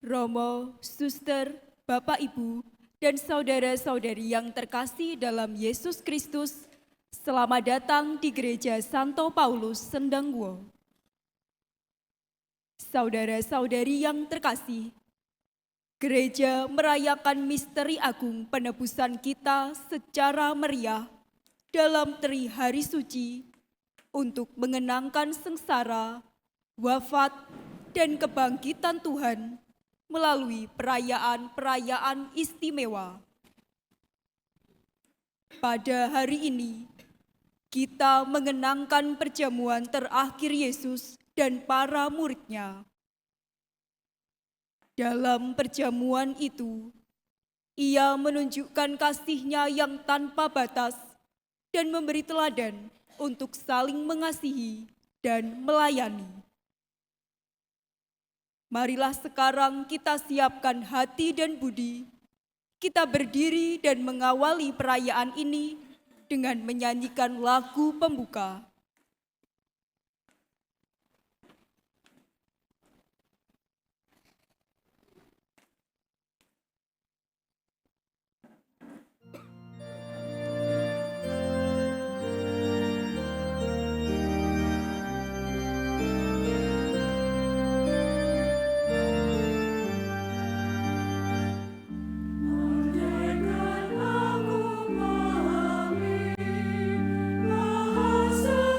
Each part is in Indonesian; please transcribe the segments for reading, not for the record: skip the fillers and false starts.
Romo, suster, Bapak Ibu, dan saudara-saudari yang terkasih dalam Yesus Kristus, selamat datang di Gereja Santo Paulus Sendangwo. Saudara-saudari yang terkasih, gereja merayakan misteri agung penebusan kita secara meriah dalam Tri Hari Suci untuk mengenangkan sengsara, wafat, dan kebangkitan Tuhan melalui perayaan-perayaan istimewa. Pada hari ini, kita mengenangkan perjamuan terakhir Yesus dan para murid-Nya. Dalam perjamuan itu, Ia menunjukkan kasih-Nya yang tanpa batas dan memberi teladan untuk saling mengasihi dan melayani. Marilah sekarang kita siapkan hati dan budi, kita berdiri dan mengawali perayaan ini dengan menyanyikan lagu pembuka. So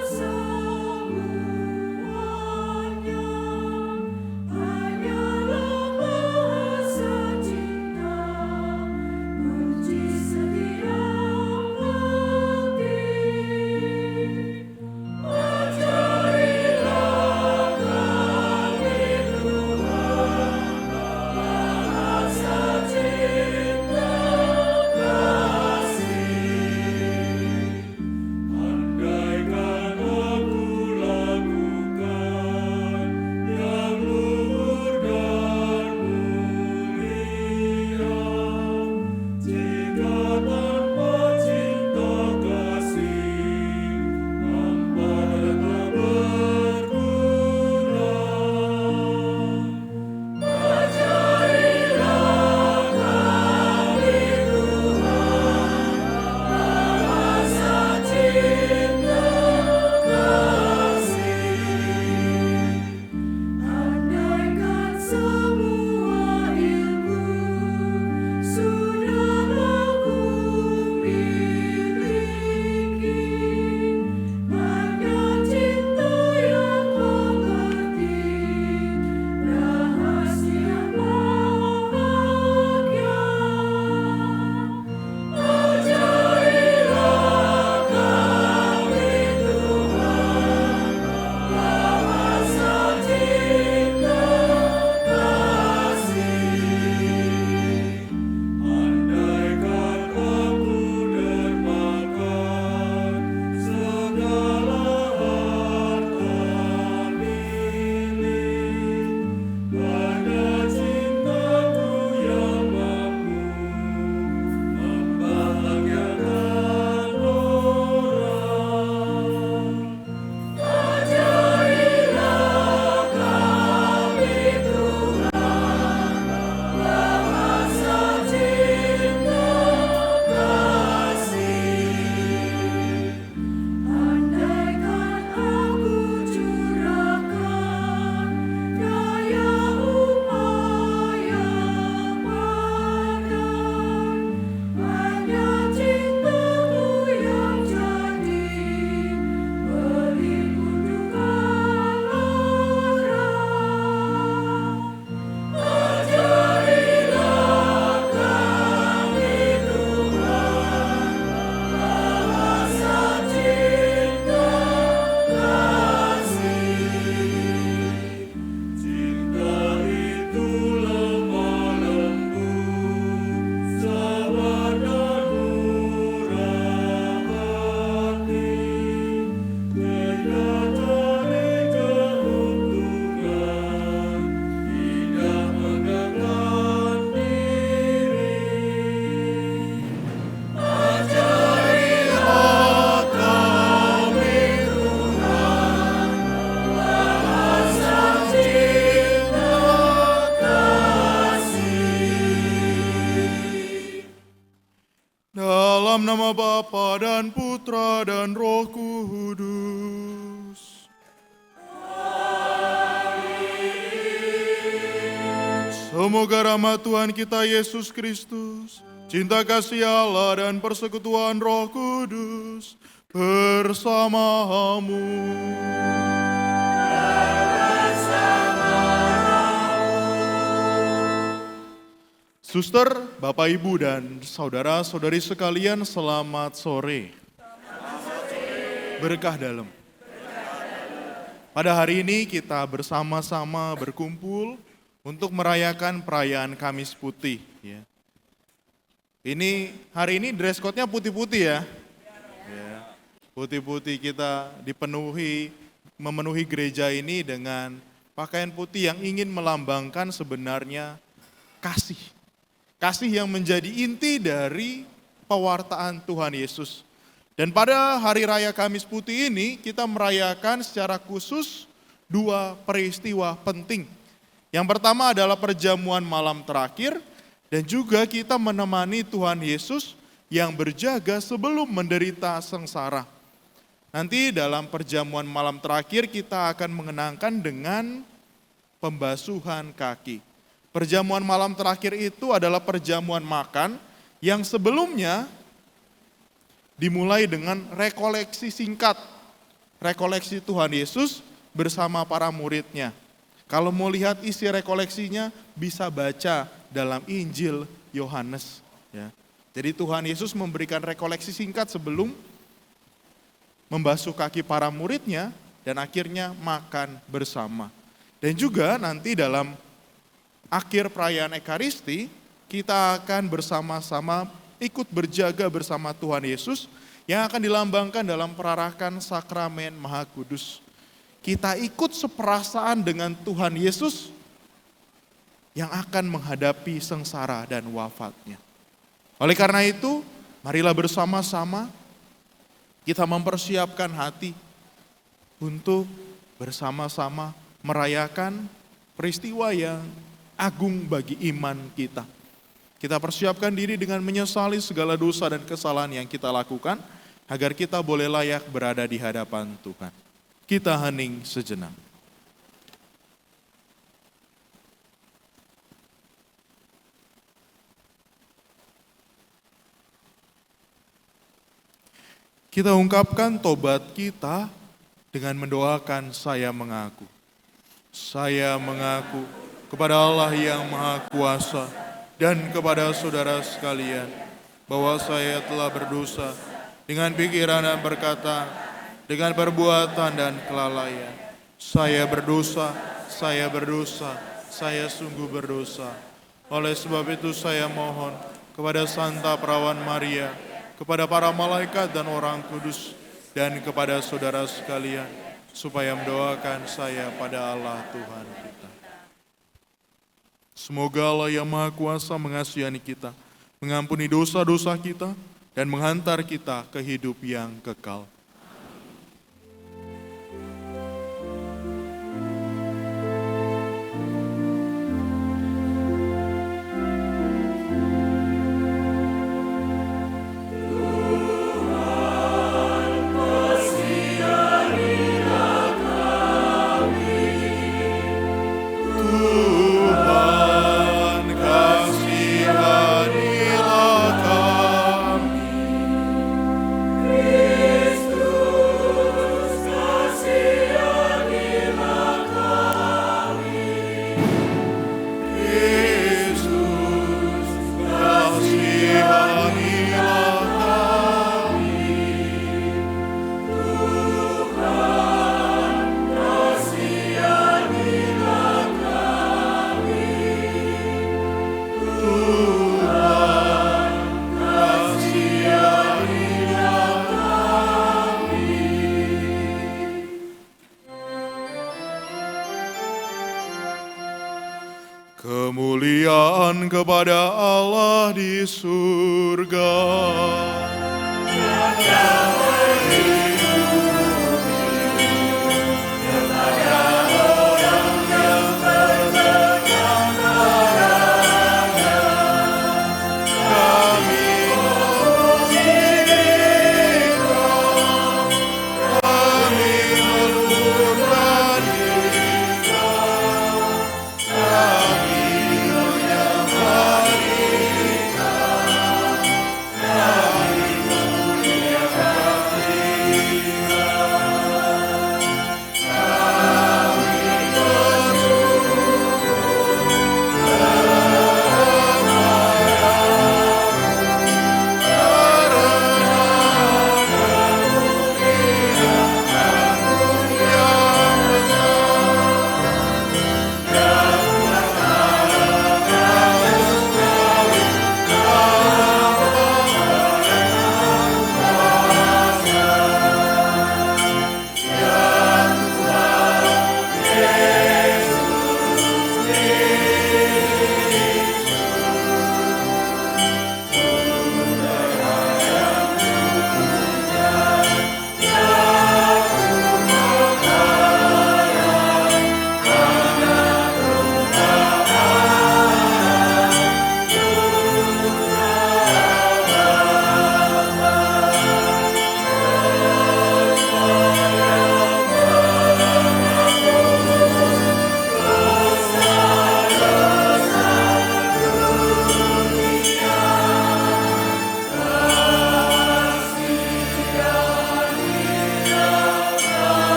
Dalam nama Bapa dan Putra dan Roh Kudus. Semoga rahmat Tuhan kita Yesus Kristus, cinta kasih Allah dan persekutuan Roh Kudus bersamamu. Suster, Bapak, Ibu, dan saudara-saudari sekalian, selamat sore. Berkah dalam. Pada hari ini kita bersama-sama berkumpul untuk merayakan perayaan Kamis Putih. Ya. Hari ini dress code-nya putih-putih ya. Putih-putih, kita memenuhi gereja ini dengan pakaian putih yang ingin melambangkan sebenarnya kasih. Kasih yang menjadi inti dari pewartaan Tuhan Yesus. Dan pada hari raya Kamis Putih ini kita merayakan secara khusus dua peristiwa penting. Yang pertama adalah perjamuan malam terakhir dan juga kita menemani Tuhan Yesus yang berjaga sebelum menderita sengsara. Nanti dalam perjamuan malam terakhir kita akan mengenangkan dengan pembasuhan kaki. Perjamuan malam terakhir itu adalah perjamuan makan yang sebelumnya dimulai dengan rekoleksi singkat. Rekoleksi Tuhan Yesus bersama para muridnya. Kalau mau lihat isi rekoleksinya bisa baca dalam Injil Yohanes. Ya. Jadi Tuhan Yesus memberikan rekoleksi singkat sebelum membasuh kaki para muridnya dan akhirnya makan bersama. Dan juga nanti dalam akhir perayaan Ekaristi, kita akan bersama-sama ikut berjaga bersama Tuhan Yesus yang akan dilambangkan dalam perarakan sakramen Maha Kudus. Kita ikut seperasaan dengan Tuhan Yesus yang akan menghadapi sengsara dan wafatnya. Oleh karena itu, marilah bersama-sama kita mempersiapkan hati untuk bersama-sama merayakan peristiwa yang agung bagi iman kita. Kita persiapkan diri dengan menyesali segala dosa dan kesalahan yang kita lakukan, agar kita boleh layak berada di hadapan Tuhan. Kita hening sejenak. Kita ungkapkan tobat kita dengan mendoakan saya mengaku. Saya mengaku kepada Allah yang Maha Kuasa dan kepada saudara sekalian bahwa saya telah berdosa dengan pikiran dan perkataan, dengan perbuatan dan kelalaian. Saya berdosa, saya sungguh berdosa. Oleh sebab itu saya mohon kepada Santa Perawan Maria, kepada para malaikat dan orang kudus, dan kepada saudara sekalian, supaya mendoakan saya pada Allah Tuhan kita. Semoga Allah yang Maha Kuasa mengasihani kita, mengampuni dosa-dosa kita, dan menghantar kita ke hidup yang kekal. Kemuliaan kepada Allah di surga. Kami memuji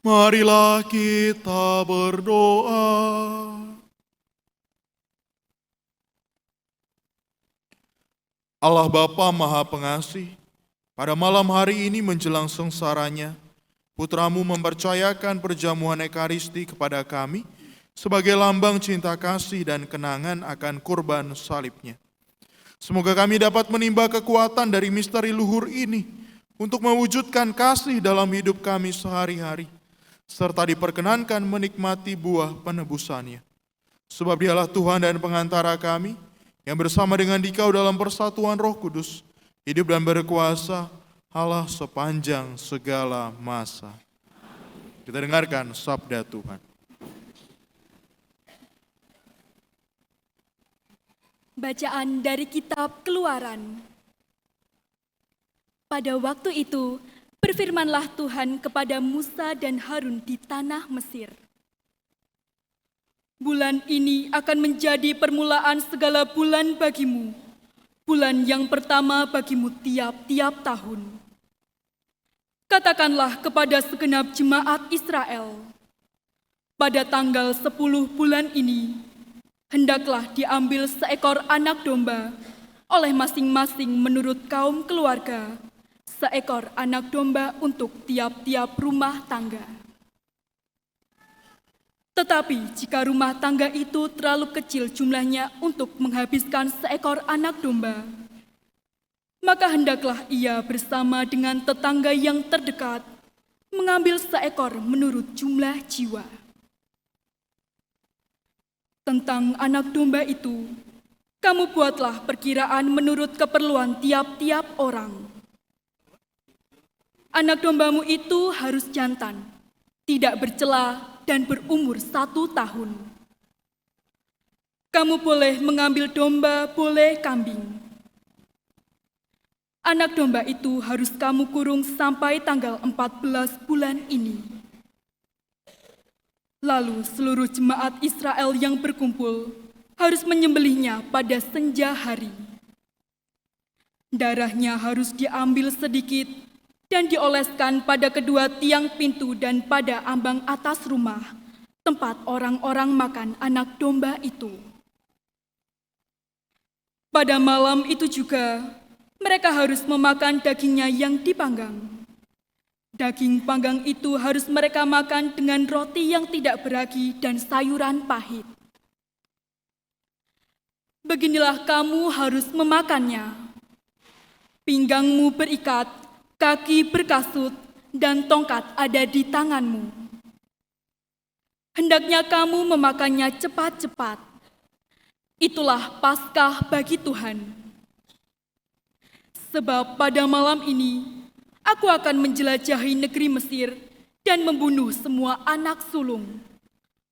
Marilah kita berdoa. Allah Bapa Maha Pengasih, pada malam hari ini menjelang sengsaranya, Putramu mempercayakan perjamuan Ekaristi kepada kami sebagai lambang cinta kasih dan kenangan akan kurban salibnya. Semoga kami dapat menimba kekuatan dari misteri luhur ini untuk mewujudkan kasih dalam hidup kami sehari-hari, serta diperkenankan menikmati buah penebusannya. Sebab Dialah Tuhan dan pengantara kami, yang bersama dengan Dikau dalam persatuan Roh Kudus, hidup dan berkuasa Allah sepanjang segala masa. Kita dengarkan sabda Tuhan. Bacaan dari kitab Keluaran. Pada waktu itu, berfirmanlah Tuhan kepada Musa dan Harun di tanah Mesir. Bulan ini akan menjadi permulaan segala bulan bagimu, bulan yang pertama bagimu tiap-tiap tahun. Katakanlah kepada segenap jemaat Israel, pada tanggal 10 bulan ini, hendaklah diambil seekor anak domba oleh masing-masing menurut kaum keluarga, seekor anak domba untuk tiap-tiap rumah tangga. Tetapi jika rumah tangga itu terlalu kecil jumlahnya untuk menghabiskan seekor anak domba, maka hendaklah ia bersama dengan tetangga yang terdekat mengambil seekor menurut jumlah jiwa. Tentang anak domba itu, kamu buatlah perkiraan menurut keperluan tiap-tiap orang. Anak dombamu itu harus jantan, tidak bercela, dan berumur 1 tahun. Kamu boleh mengambil domba, boleh kambing. Anak domba itu harus kamu kurung sampai tanggal 14 bulan ini. Lalu seluruh jemaat Israel yang berkumpul harus menyembelihnya pada senja hari. Darahnya harus diambil sedikit dan dioleskan pada kedua tiang pintu dan pada ambang atas rumah, tempat orang-orang makan anak domba itu. Pada malam itu juga, mereka harus memakan dagingnya yang dipanggang. Daging panggang itu harus mereka makan dengan roti yang tidak beragi dan sayuran pahit. Beginilah kamu harus memakannya. Pinggangmu berikat, kaki berkasut, dan tongkat ada di tanganmu. Hendaknya kamu memakannya cepat-cepat. Itulah Paskah bagi Tuhan. Sebab pada malam ini, aku akan menjelajahi negeri Mesir dan membunuh semua anak sulung,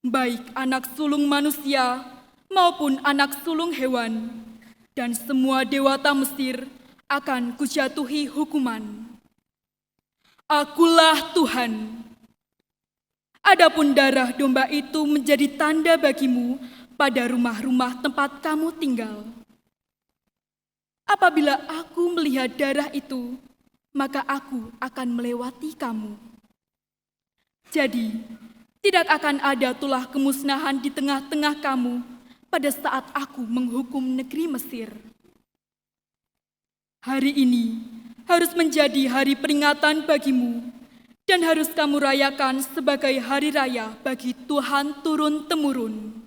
baik anak sulung manusia maupun anak sulung hewan, dan semua dewata Mesir akan kujatuhi hukuman. Akulah Tuhan. Adapun darah domba itu menjadi tanda bagimu pada rumah-rumah tempat kamu tinggal. Apabila aku melihat darah itu, maka aku akan melewati kamu. Jadi, Tidak akan ada tulah kemusnahan di tengah-tengah kamu pada saat aku menghukum negeri Mesir. Hari ini harus menjadi hari peringatan bagimu dan harus kamu rayakan sebagai hari raya bagi Tuhan turun-temurun.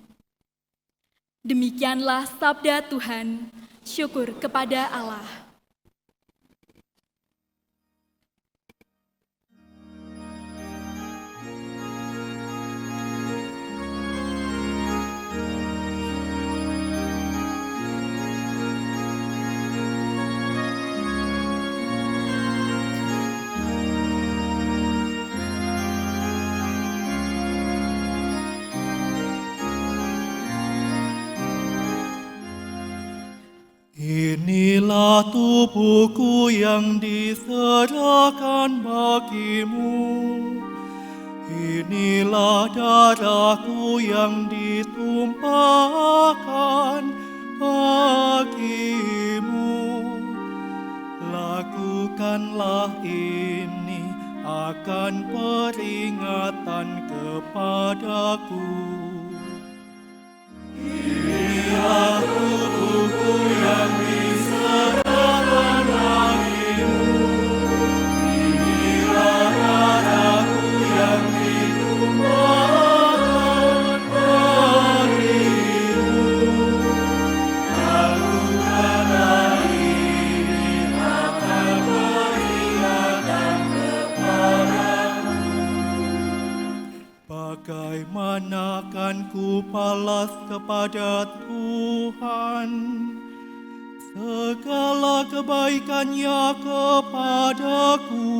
Demikianlah sabda Tuhan. Syukur kepada Allah. Inilah tubuhku yang diserahkan bagimu. Inilah darahku yang ditumpahkan bagimu. Lakukanlah ini akan peringatan kepadaku. Inilah tubuhku yang diserahkan bagimu. Inilah darahku yang ditumpahkan bagimu. Lakukanlah ini akan peringatan kepadaku. Bagaimana akan ku balas kepada Tuhan segala kebaikannya kepadaku?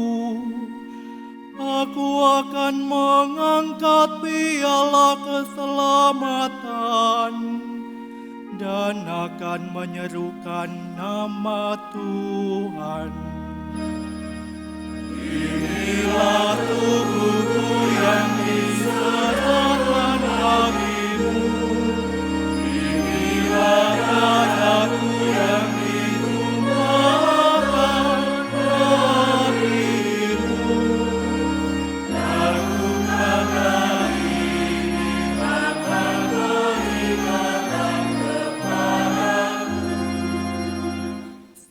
Aku akan mengangkat piala keselamatan dan akan menyerukan nama Tuhan. Inilah tubuhku yang diserahkan bagimu. Inilah darahku yang ditumpahkan bagimu. Lakukanlah ini akan peringatan kepadaku.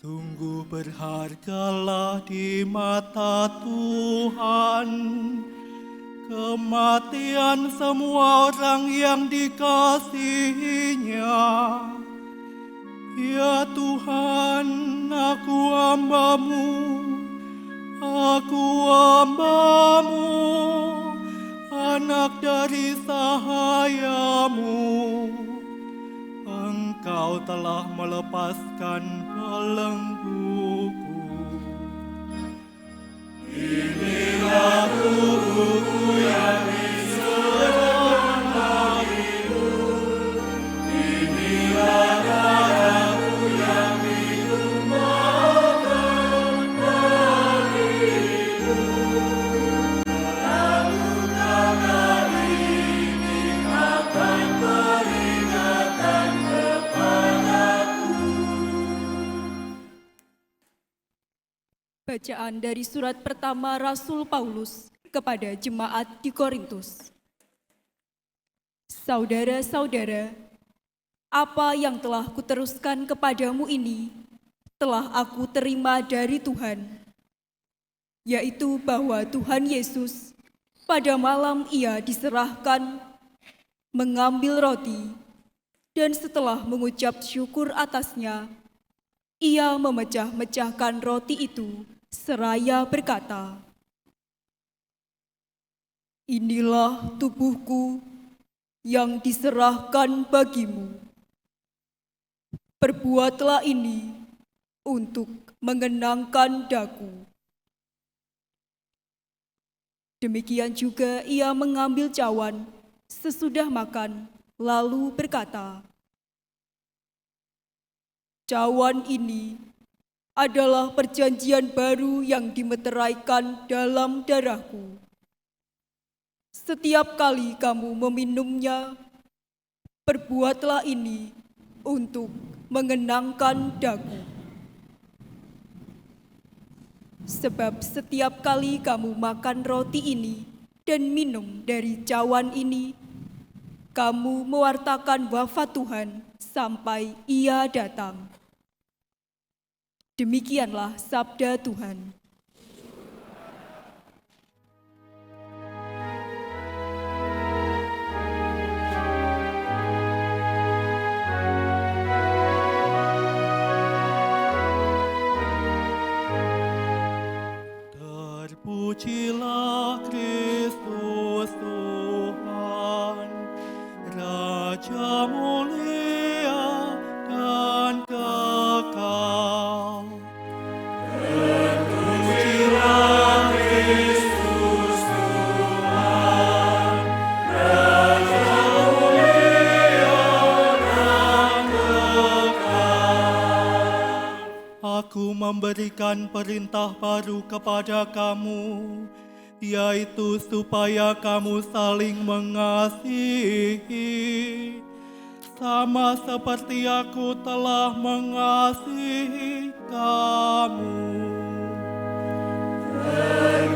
Sungguh berhargalah di mata Tuhan kematian semua orang yang dikasihinya. Ya Tuhan, aku hamba-Mu, anak dari sahayamu. Engkau telah melepaskan belengguku. Inilah tubuhku yang diserahkan bagimu. Inilah darahku yang ditumpahkan bagimu. Lakukanlah ini akan peringatan kepadaku. Bacaan dari surat pertama Rasul Paulus kepada jemaat di Korintus. Saudara-saudara, apa yang telah kuteruskan kepadamu ini telah aku terima dari Tuhan, yaitu bahwa Tuhan Yesus pada malam Ia diserahkan mengambil roti, dan setelah mengucap syukur atasnya, Ia memecah-mecahkan roti itu seraya berkata, "Inilah tubuhku yang diserahkan bagimu. Perbuatlah ini untuk mengenangkan daku." Demikian juga Ia mengambil cawan sesudah makan, lalu berkata, "Cawan ini adalah perjanjian baru yang dimeteraikan dalam darahku. Setiap kali kamu meminumnya, perbuatlah ini untuk mengenangkan daku. Sebab setiap kali kamu makan roti ini dan minum dari cawan ini, kamu mewartakan wafat Tuhan sampai Ia datang. Demikianlah sabda Tuhan. Terpujilah Kristus Tuhan, Raja mulia dan kekal. Terpujilah Kristus Tuhan, Raja mulia dan kekal. Aku memberikan perintah baru kepada kamu, yaitu supaya kamu saling mengasihi, sama seperti aku telah mengasihi kamu.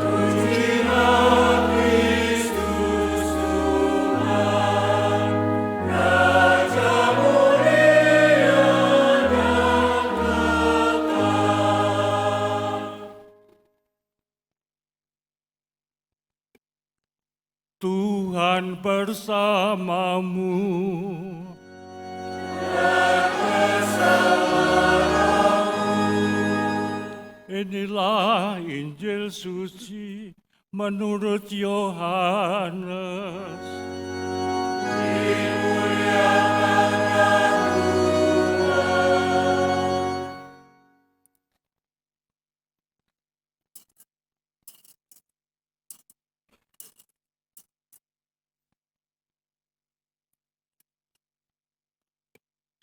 Terpujilah Kristus Tuhan, Raja mulia dan kekal. Tuhan bersamamu. Inilah Injil suci menurut Yohanes.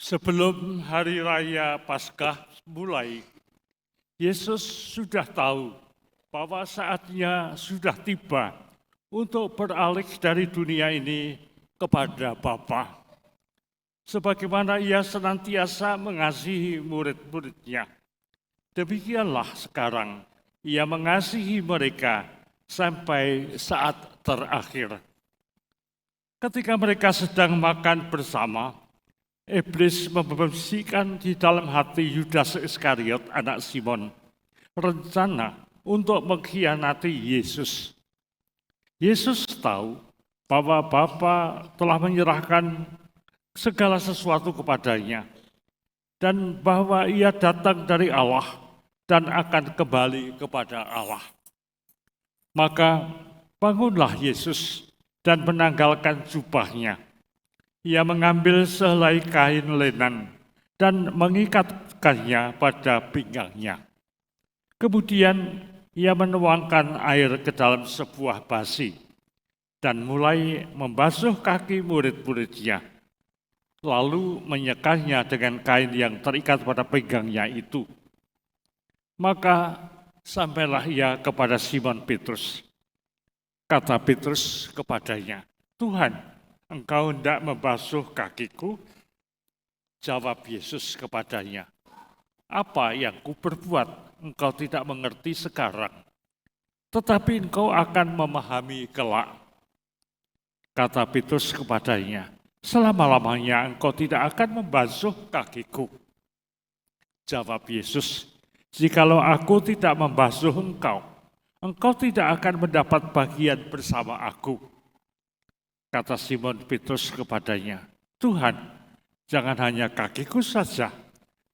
Sebelum hari raya Paskah mulai, Yesus sudah tahu bahwa saatnya sudah tiba untuk beralih dari dunia ini kepada Bapa. Sebagaimana Ia senantiasa mengasihi murid-muridnya, demikianlah sekarang Ia mengasihi mereka sampai saat terakhir. Ketika mereka sedang makan bersama, Iblis membisikkan di dalam hati Yudas Iskariot, anak Simon, rencana untuk mengkhianati Yesus. Yesus tahu bahwa Bapa telah menyerahkan segala sesuatu kepadanya dan bahwa Ia datang dari Allah dan akan kembali kepada Allah. Maka bangunlah Yesus dan menanggalkan jubahnya. Ia mengambil sehelai kain lenan dan mengikatkannya pada pinggangnya. Kemudian ia menuangkan air ke dalam sebuah basi dan mulai membasuh kaki murid-muridnya. Lalu menyekanya dengan kain yang terikat pada pinggangnya itu. Maka sampailah ia kepada Simon Petrus. Kata Petrus kepadanya, "Tuhan, Engkau hendak membasuh kakiku?" Jawab Yesus kepadanya, "Apa yang kuperbuat engkau tidak mengerti sekarang, tetapi engkau akan memahami kelak." Kata Petrus kepadanya, "Selama-lamanya engkau tidak akan membasuh kakiku." Jawab Yesus, "Jikalau aku tidak membasuh engkau, engkau tidak akan mendapat bagian bersama aku." Kata Simon Petrus kepadanya, "Tuhan, jangan hanya kakiku saja,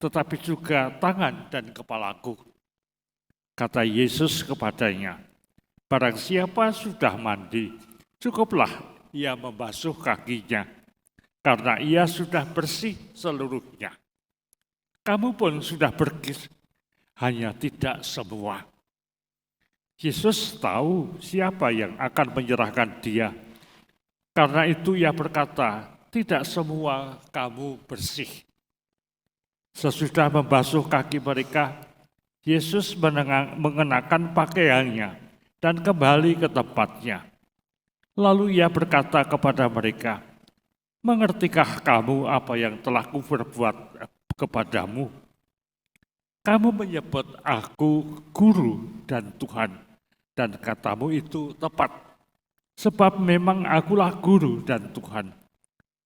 tetapi juga tangan dan kepalaku." Kata Yesus kepadanya, "Barang siapa sudah mandi, cukuplah ia membasuh kakinya, karena ia sudah bersih seluruhnya. Kamu pun sudah bersih, hanya tidak semua." Yesus tahu siapa yang akan menyerahkan dia. Karena itu ia berkata, "Tidak semua kamu bersih." Sesudah membasuh kaki mereka, Yesus mengenakan pakaiannya dan kembali ke tempatnya. Lalu ia berkata kepada mereka, "Mengertikah kamu apa yang telah kuperbuat kepadamu? Kamu menyebut aku guru dan Tuhan, dan katamu itu tepat. sebab memang akulah guru dan Tuhan.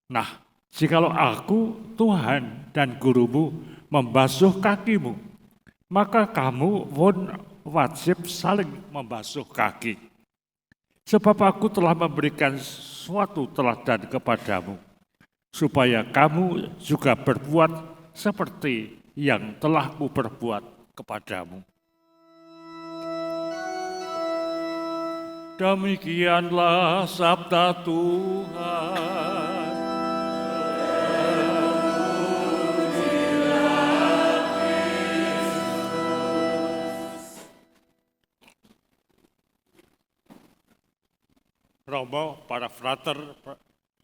Nah, jikalau aku, Tuhan dan gurumu membasuh kakimu, maka kamu pun wajib saling membasuh kaki. Sebab aku telah memberikan suatu teladan kepadamu, supaya kamu juga berbuat seperti yang telah kuperbuat kepadamu. Demikianlah sabda Tuhan. Romo, para frater,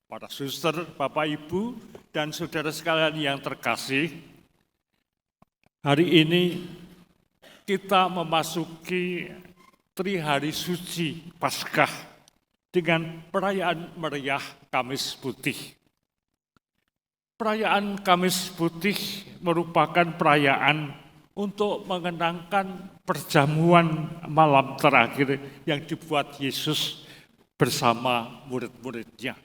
para suster, Bapak Ibu, dan saudara sekalian yang terkasih, hari ini kita memasuki Trihari Suci Paskah dengan perayaan meriah Kamis Putih. Perayaan Kamis Putih merupakan perayaan untuk mengenangkan perjamuan malam terakhir yang dibuat Yesus bersama murid-muridnya.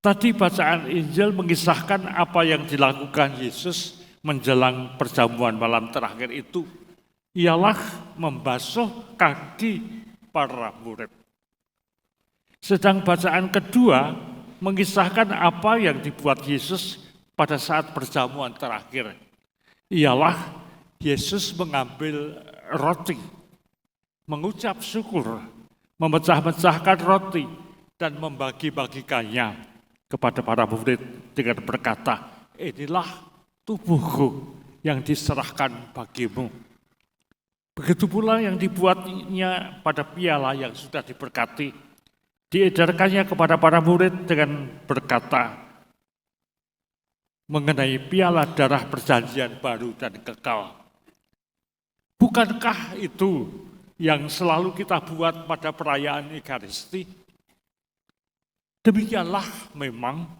Tadi bacaan Injil mengisahkan apa yang dilakukan Yesus menjelang perjamuan malam terakhir itu, ialah membasuh kaki para murid. Sedang bacaan kedua mengisahkan apa yang dibuat Yesus pada saat perjamuan terakhir, ialah Yesus mengambil roti, mengucap syukur, memecah-mecahkan roti dan membagi-bagikannya kepada para murid dengan berkata, inilah tubuhku yang diserahkan bagimu. Begitu pula yang dibuatnya pada piala yang sudah diberkati, diedarkannya kepada para murid dengan berkata mengenai piala darah perjanjian baru dan kekal. Bukankah itu yang selalu kita buat pada perayaan Ekaristi? Demikianlah memang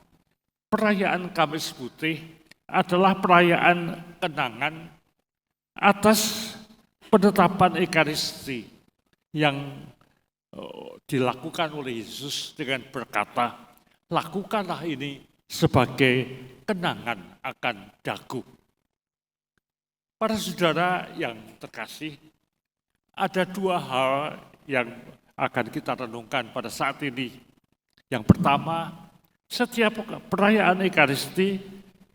perayaan Kamis Putih adalah perayaan kenangan atas penetapan Ekaristi yang dilakukan oleh Yesus dengan berkata, lakukanlah ini sebagai kenangan akan daku. Para saudara yang terkasih, ada dua hal yang akan kita renungkan pada saat ini. Yang pertama, setiap perayaan Ekaristi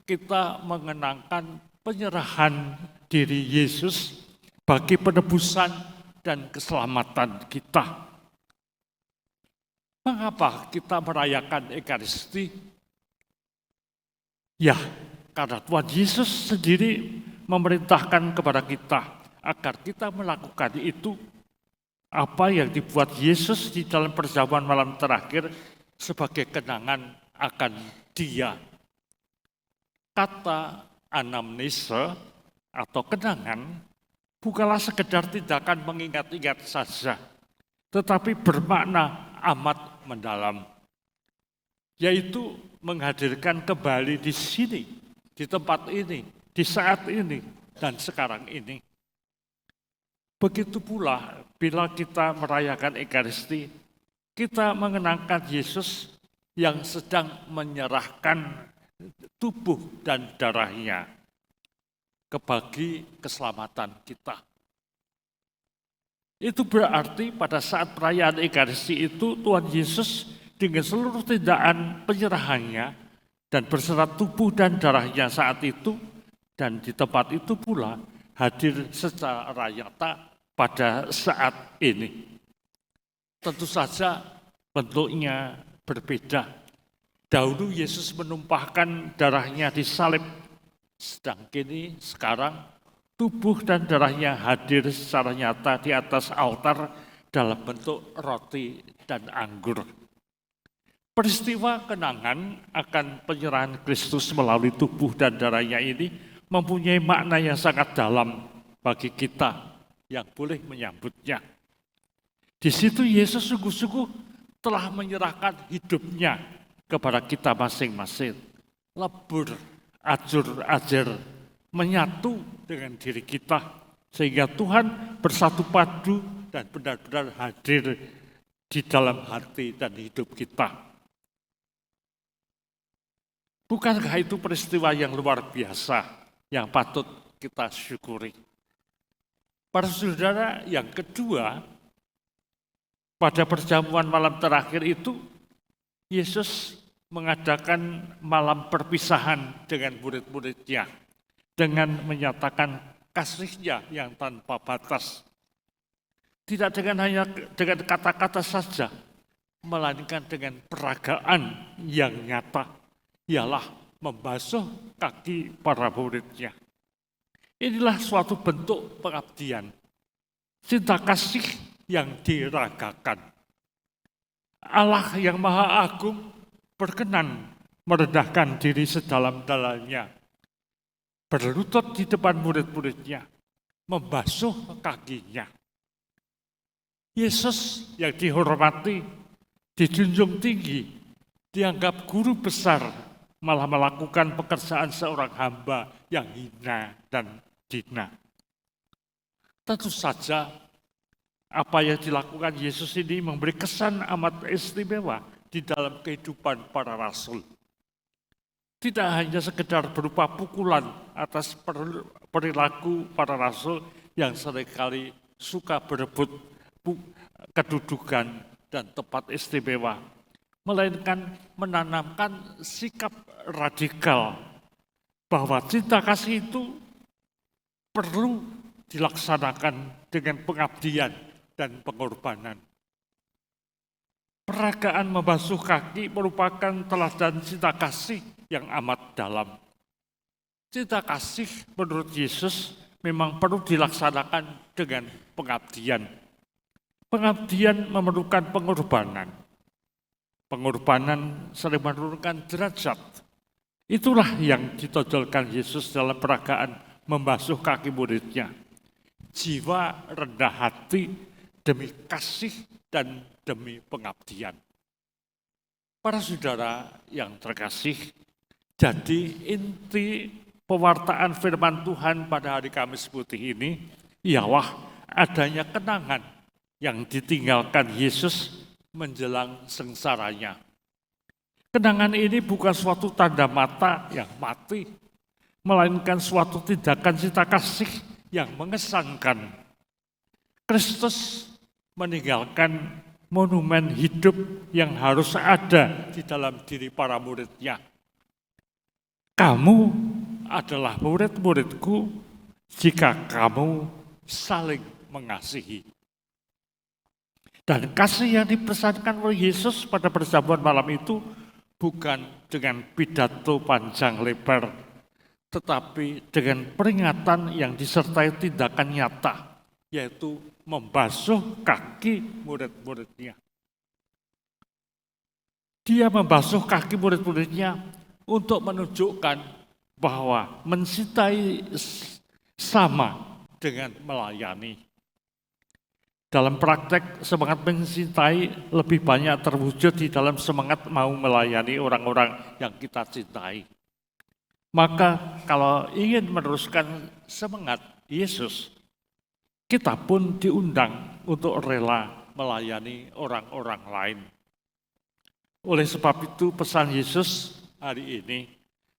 kita mengenangkan penyerahan diri Yesus bagi penebusan dan keselamatan kita. Mengapa kita merayakan Ekaristi? Ya, karena Tuhan Yesus sendiri memerintahkan kepada kita agar kita melakukan itu, apa yang dibuat Yesus di dalam perjamuan malam terakhir sebagai kenangan akan Dia. Kata anamnese atau kenangan bukanlah sekedar tindakan mengingat-ingat saja, tetapi bermakna amat mendalam, yaitu menghadirkan kembali di sini, di tempat ini, di saat ini, dan sekarang ini. Begitu pula bila kita merayakan Ekaristi, kita mengenangkan Yesus yang sedang menyerahkan tubuh dan darahnya bagi keselamatan kita. Itu berarti pada saat perayaan Ekaristi itu Tuhan Yesus dengan seluruh tindakan penyerahannya dan berserah tubuh dan darahnya saat itu dan di tempat itu pula hadir secara nyata pada saat ini. Tentu saja bentuknya berbeda. Dahulu Yesus menumpahkan darahnya di salib, sedang kini sekarang tubuh dan darahnya hadir secara nyata di atas altar dalam bentuk roti dan anggur. Peristiwa kenangan akan penyerahan Kristus melalui tubuh dan darahnya ini mempunyai makna yang sangat dalam bagi kita yang boleh menyambutnya. Di situ Yesus sungguh-sungguh telah menyerahkan hidupnya kepada kita masing-masing. Lebur, ajur-ajar, menyatu dengan diri kita. Sehingga Tuhan bersatu padu dan benar-benar hadir di dalam hati dan hidup kita. Bukankah itu peristiwa yang luar biasa yang patut kita syukuri? Para saudara, yang kedua, pada perjamuan malam terakhir itu, Yesus mengadakan malam perpisahan dengan murid-muridnya dengan menyatakan kasih-Nya yang tanpa batas. Tidak hanya dengan kata-kata saja, melainkan dengan peragaan yang nyata, ialah membasuh kaki para muridnya. Inilah suatu bentuk pengabdian, cinta kasih yang diragakan. Allah yang Maha Agung berkenan merendahkan diri sedalam-dalamnya, berlutut di depan murid-muridnya, membasuh kakinya. Yesus yang dihormati, dijunjung tinggi, dianggap guru besar, malah melakukan pekerjaan seorang hamba yang hina dan hina. Tentu saja apa yang dilakukan Yesus ini memberi kesan amat istimewa di dalam kehidupan para rasul. Tidak hanya sekedar berupa pukulan atas perilaku para rasul yang seringkali suka berebut kedudukan dan tempat istimewa, melainkan menanamkan sikap radikal bahwa cinta kasih itu perlu dilaksanakan dengan pengabdian dan pengorbanan. Peragaan membasuh kaki merupakan teladan cinta kasih yang amat dalam. Cinta kasih menurut Yesus memang perlu dilaksanakan dengan pengabdian. Pengabdian memerlukan pengorbanan. Pengorbanan sering menurunkan derajat. Itulah yang ditonjolkan Yesus dalam peragaan membasuh kaki muridnya. Jiwa rendah hati demi kasih dan demi pengabdian. Para saudara yang terkasih, jadi inti pewartaan firman Tuhan pada hari Kamis Putih ini ialah adanya kenangan yang ditinggalkan Yesus menjelang sengsaranya. Kenangan ini bukan suatu tanda mata yang mati, melainkan suatu tindakan cinta kasih yang mengesankan. Kristus meninggalkan monumen hidup yang harus ada di dalam diri para muridnya. Kamu adalah murid-muridku jika kamu saling mengasihi. Dan kasih yang dipesankan oleh Yesus pada perjamuan malam itu bukan dengan pidato panjang lebar, tetapi dengan peringatan yang disertai tindakan nyata, yaitu membasuh kaki murid-muridnya. Dia membasuh kaki murid-muridnya untuk menunjukkan bahwa mencintai sama dengan melayani. Dalam praktek, semangat mencintai lebih banyak terwujud di dalam semangat mau melayani orang-orang yang kita cintai. Maka kalau ingin meneruskan semangat Yesus, kita pun diundang untuk rela melayani orang-orang lain. Oleh sebab itu pesan Yesus hari ini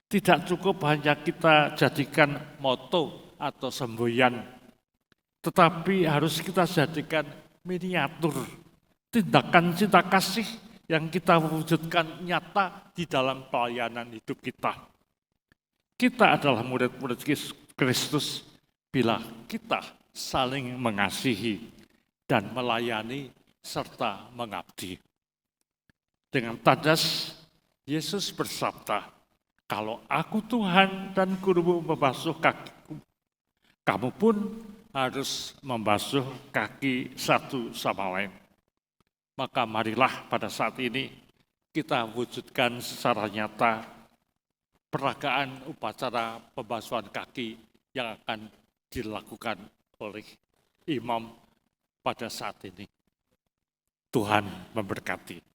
tidak cukup hanya kita jadikan moto atau semboyan, tetapi harus kita jadikan miniatur, tindakan cinta kasih yang kita wujudkan nyata di dalam pelayanan hidup kita. Kita adalah murid-murid Kristus bila kita saling mengasihi dan melayani serta mengabdi. Dengan tandas, Yesus bersabda, "Kalau aku Tuhan dan gurumu membasuh kakiku, kamu pun harus membasuh kaki satu sama lain." Maka marilah pada saat ini kita wujudkan secara nyata peragaan upacara pembasuhan kaki yang akan dilakukan oleh imam pada saat ini. Tuhan memberkati.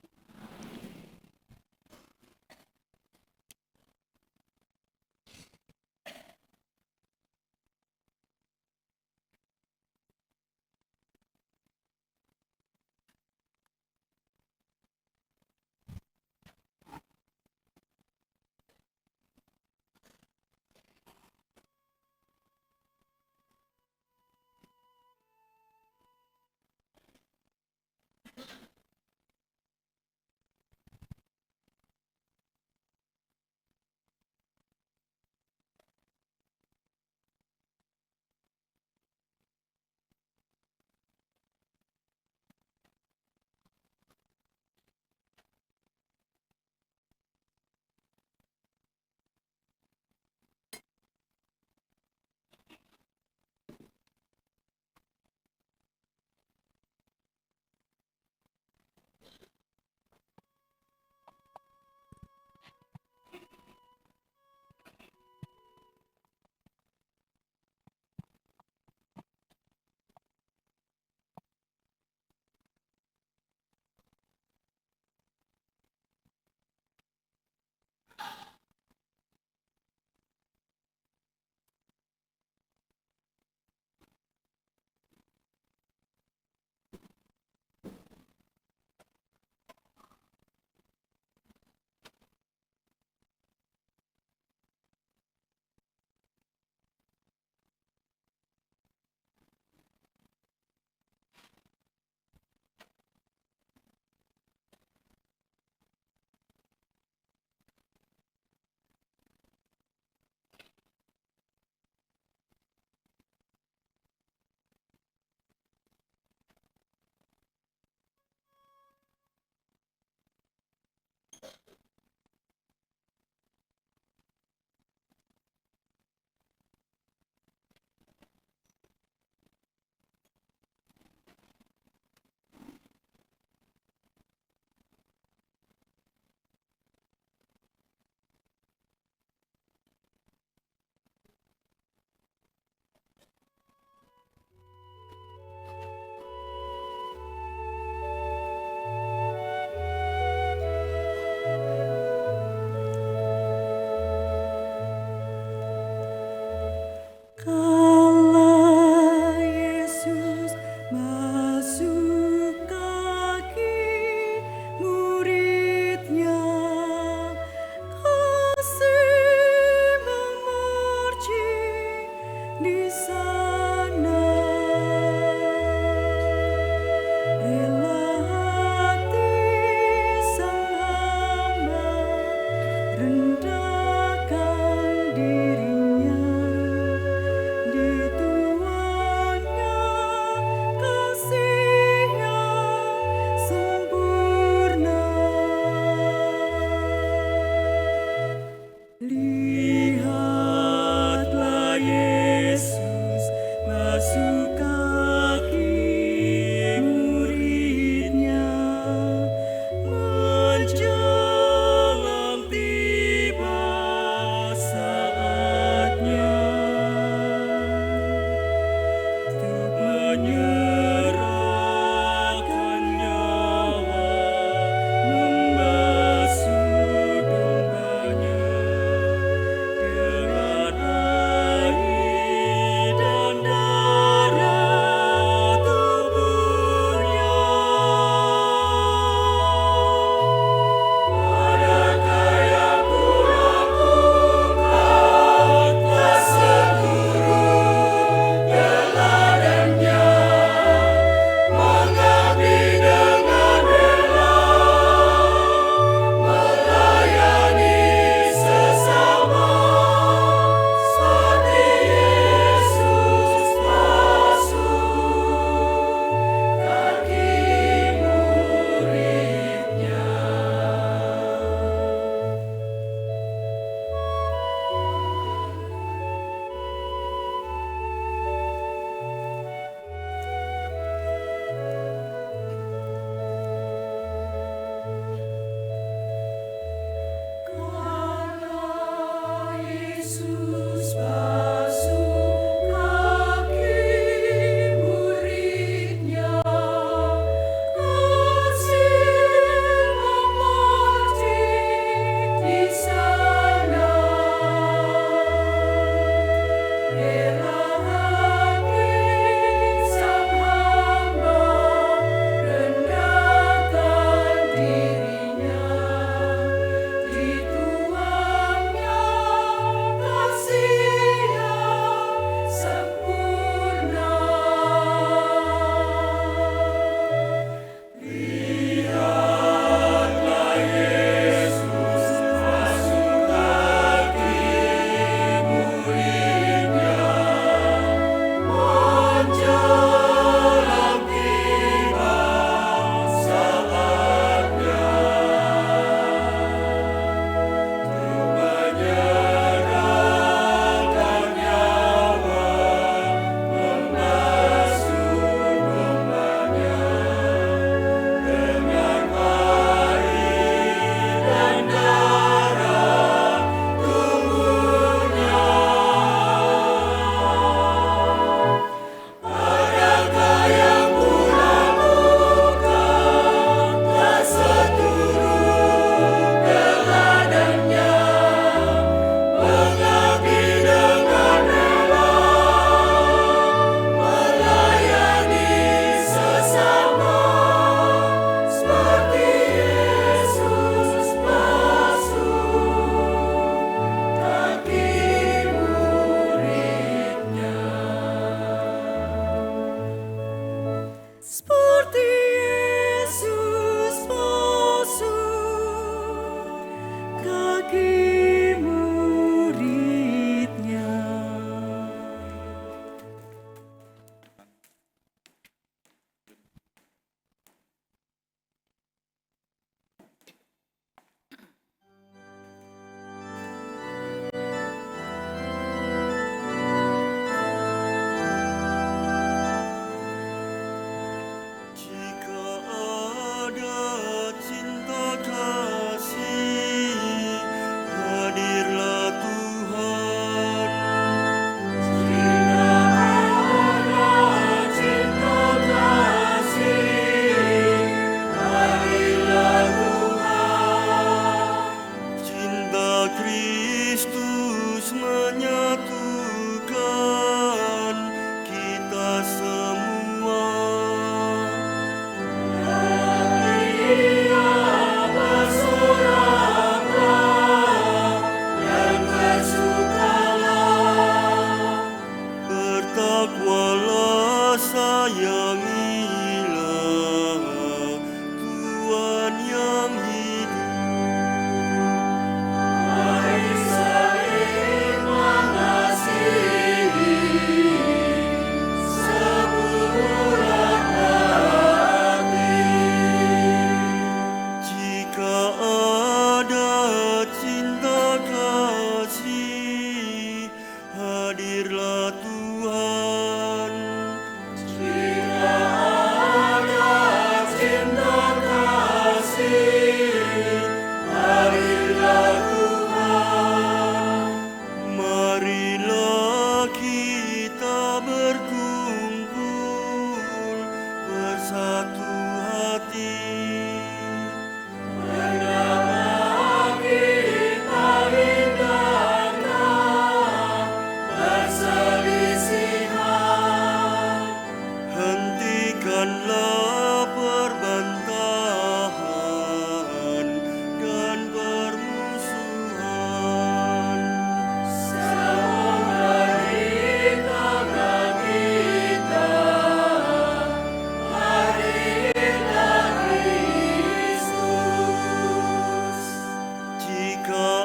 Menjelang tiba Jika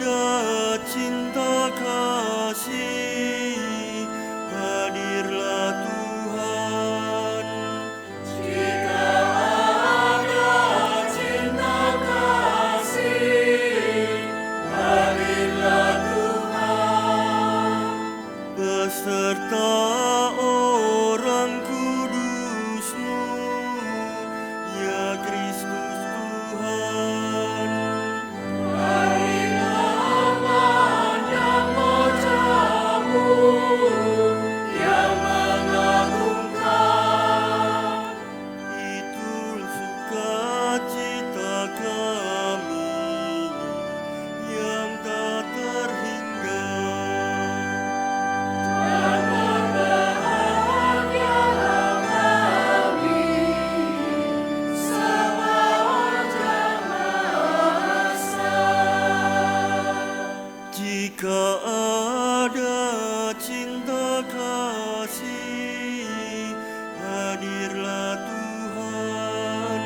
ada cinta kasih, hadirlah Tuhan. Jika ada cinta kasih, hadirlah Tuhan. Beserta orang kudus-Mu, ya Kristus Tuhan. Itu sukacita kami yang tak terhingga. Jika ada cinta kasih, hadirlah Tuhan.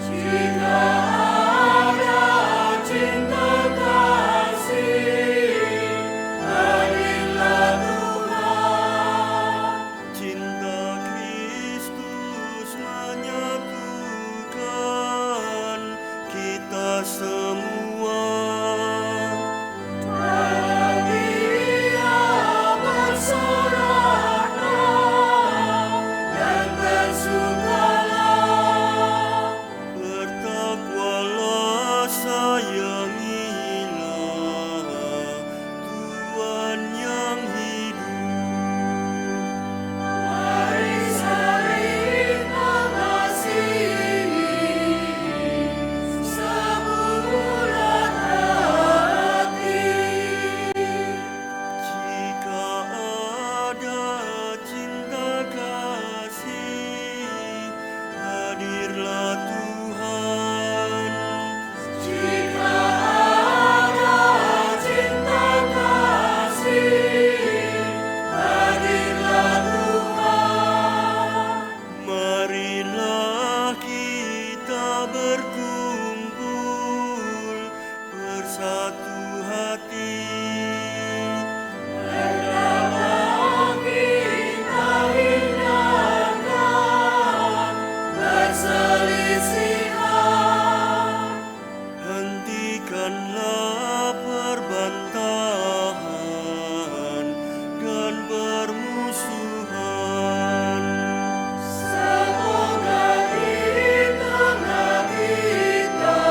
Jika ada cinta kasih, hadirlah Tuhan. Cinta Kristus menyatukan kita semua. Bertakwalah, sayangilah Tuhan yang hidup. Mari saling mengasihi sebulan hati. Jika ada cinta kasih, hadirlah Tuhan. Jika ada cinta kasih, hadirlah Tuhan. Marilah kita berkumpul bersatu hati. Pertama kita hindarkan perselisihan. Hentikanlah perbantahan dan permusuhan. Semoga di tengah kita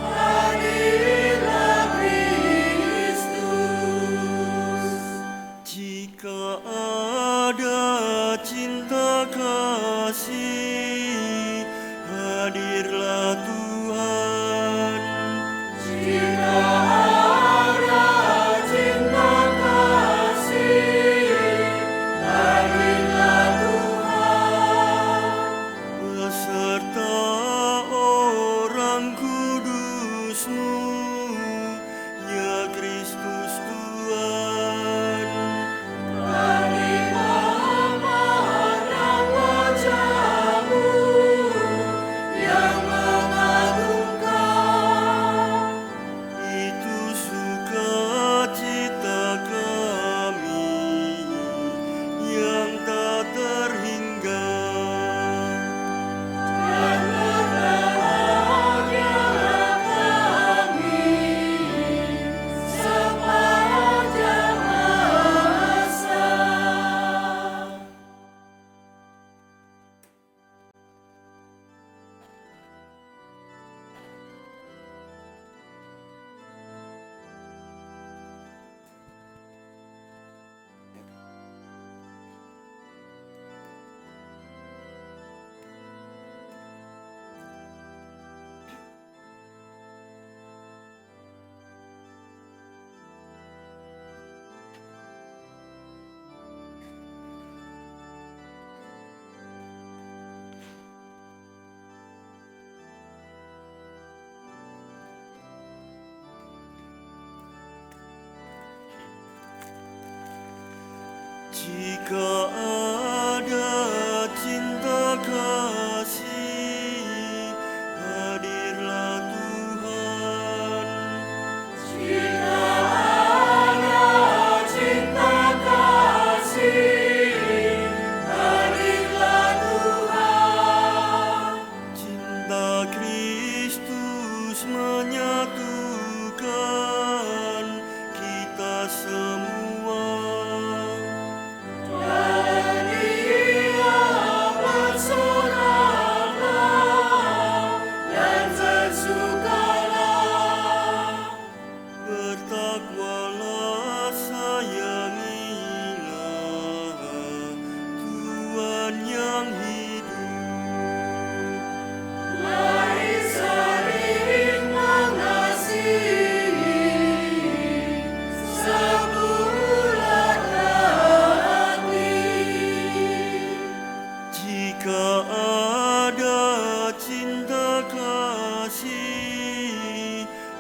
hadirlah Kristus. Jika ada cinta kasih, hadirlah Tuhan. Jika ada cinta kasih, hadirlah Tuhan. Beserta orang kudus-Mu, ya Kristus Tuhan. Kami memandang wajah-Mu yang mengagumkan. Itu sukacita kami yang tak terhingga. Dan berbahagialah kami sepanjang masa. Jika ada cinta kasih, hadirlah Tuhan. menyatukan kita semua. Bertakwalah, sayangilah Tuhan yang hidup. Mari saling mengasihi sebulan hati. Jika ada cinta kasih,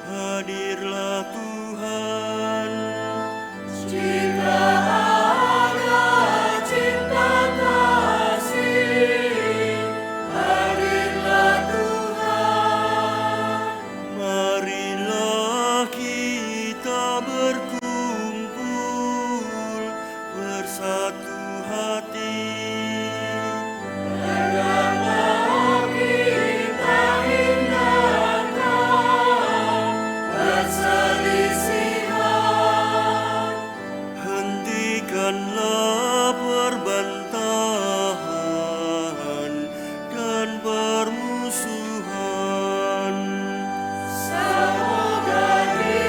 hadirlah Tuhan. Jika ada cinta kasih, hadirlah Tuhan. Marilah kita berkumpul bersatu hati. Hendaklah kita hindarkan perselisihan. Hentikanlah perbantahan dan permusuhan. Semoga di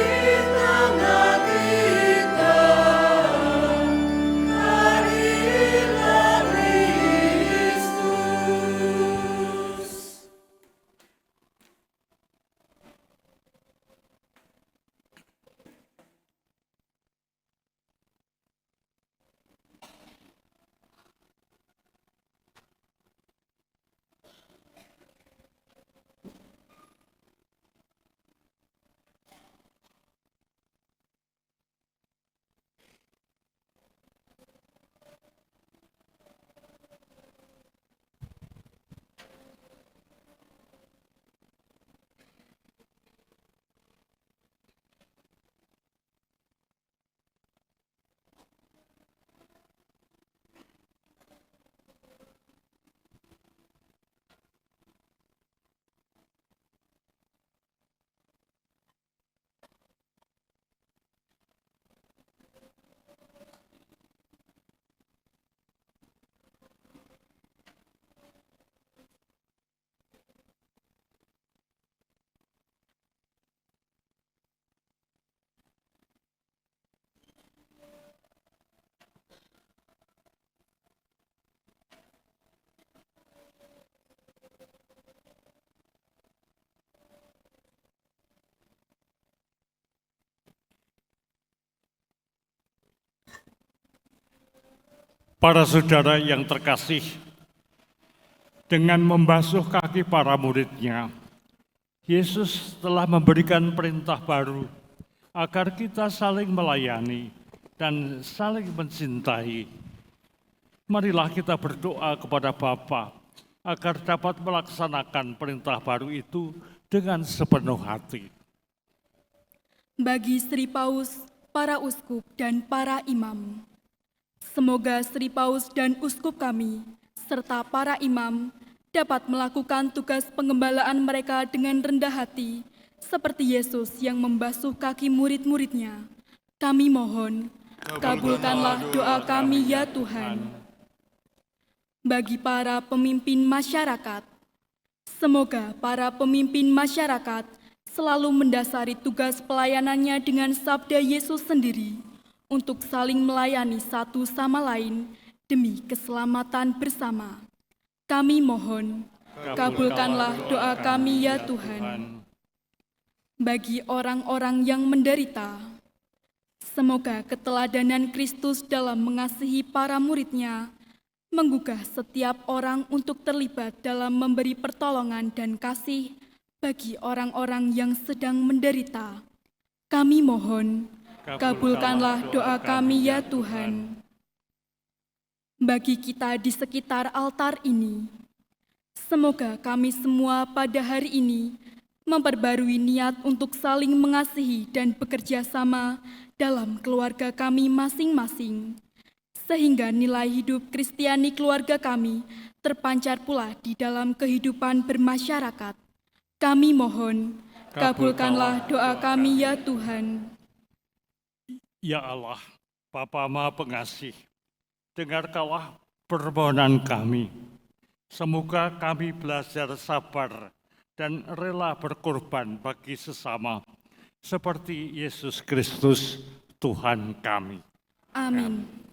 tengah kita hadirlah Kristus. Para saudara yang terkasih, dengan membasuh kaki para muridnya, Yesus telah memberikan perintah baru agar kita saling melayani dan saling mencintai. Marilah kita berdoa kepada Bapa agar dapat melaksanakan perintah baru itu dengan sepenuh hati. Bagi Sri Paus, para uskup dan para imam, semoga Sri Paus dan uskup kami, serta para imam, dapat melakukan tugas pengembalaan mereka dengan rendah hati, seperti Yesus yang membasuh kaki murid-muridnya. Kami mohon, kabulkanlah doa kami ya Tuhan. Bagi para pemimpin masyarakat, semoga para pemimpin masyarakat selalu mendasari tugas pelayanannya dengan sabda Yesus sendiri, untuk saling melayani satu sama lain demi keselamatan bersama. Kami mohon, kabulkanlah doa kami ya Tuhan. Bagi orang-orang yang menderita, semoga keteladanan Kristus dalam mengasihi para muridnya menggugah setiap orang untuk terlibat dalam memberi pertolongan dan kasih bagi orang-orang yang sedang menderita. Kami mohon, kabulkanlah doa kami ya Tuhan. Bagi kita di sekitar altar ini, semoga kami semua pada hari ini memperbarui niat untuk saling mengasihi dan bekerja sama dalam keluarga kami masing-masing, sehingga nilai hidup Kristiani keluarga kami terpancar pula di dalam kehidupan bermasyarakat. Kami mohon, Kabulkanlah doa kami ya Tuhan. Ya Allah, Bapa Maha Pengasih, dengarkanlah permohonan kami. Semoga kami belajar sabar dan rela berkorban bagi sesama, seperti Yesus Kristus, Tuhan kami. Amin.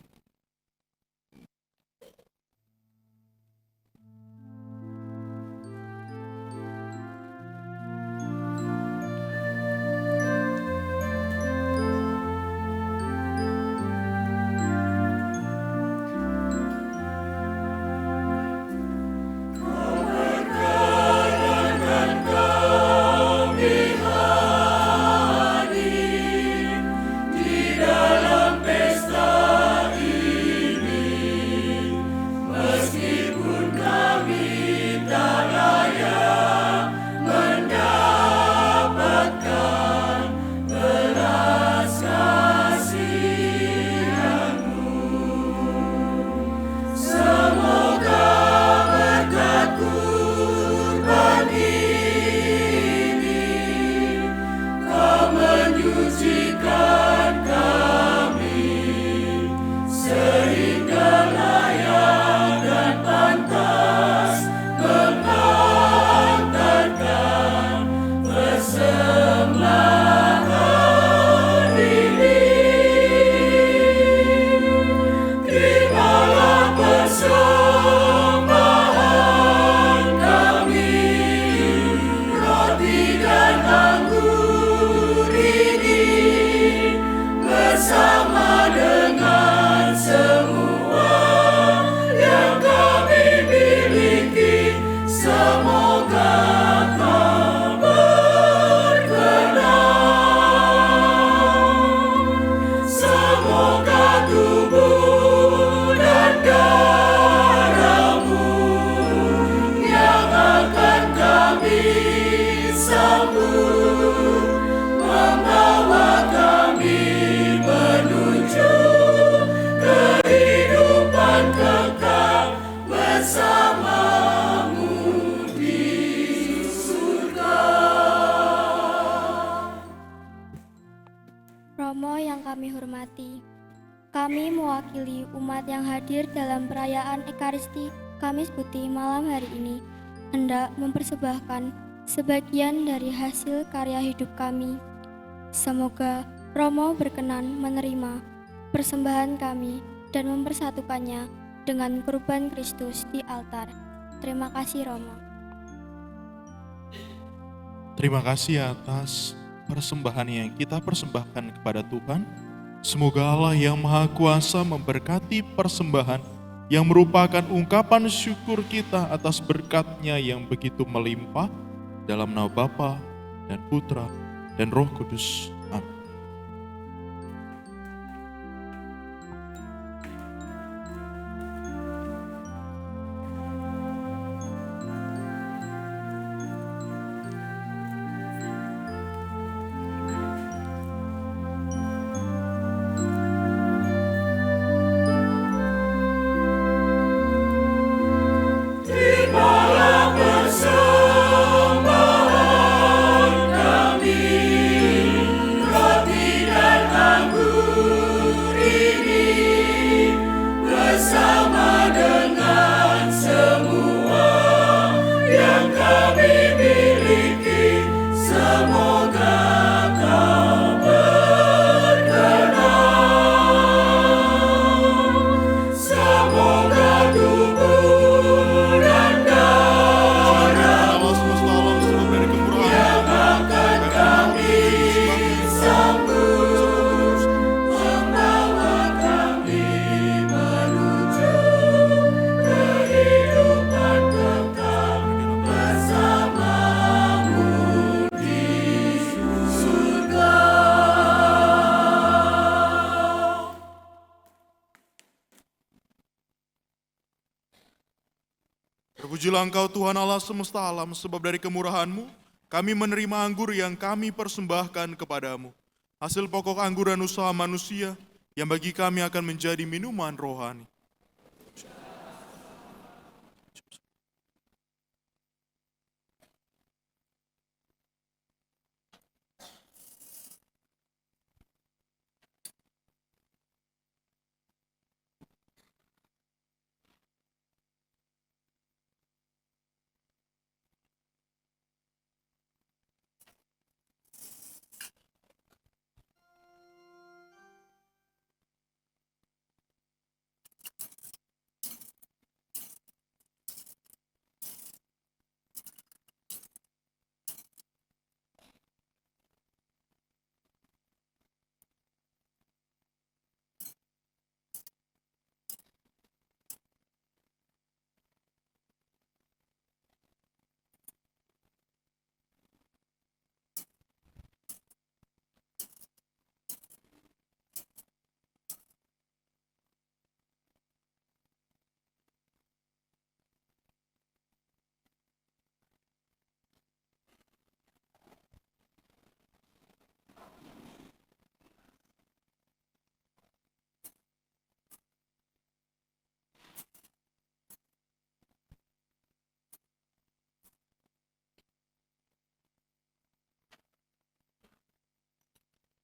Romo yang kami hormati, kami mewakili umat yang hadir dalam perayaan Ekaristi Kamis Putih malam hari ini, hendak mempersembahkan sebagian dari hasil karya hidup kami. Semoga Romo berkenan menerima persembahan kami dan mempersatukannya dengan kurban Kristus di altar. Terima kasih Romo. Terima kasih atas persembahan yang kita persembahkan kepada Tuhan. Semoga Allah yang Maha Kuasa memberkati persembahan yang merupakan ungkapan syukur kita atas berkat-Nya yang begitu melimpah, dalam nama Bapa dan Putra dan Roh Kudus. Amin. Terpujilah Engkau Tuhan Allah semesta alam, sebab dari kemurahan-Mu kami menerima anggur yang kami persembahkan kepadamu. Hasil pokok anggur dan usaha manusia yang bagi kami akan menjadi minuman rohani.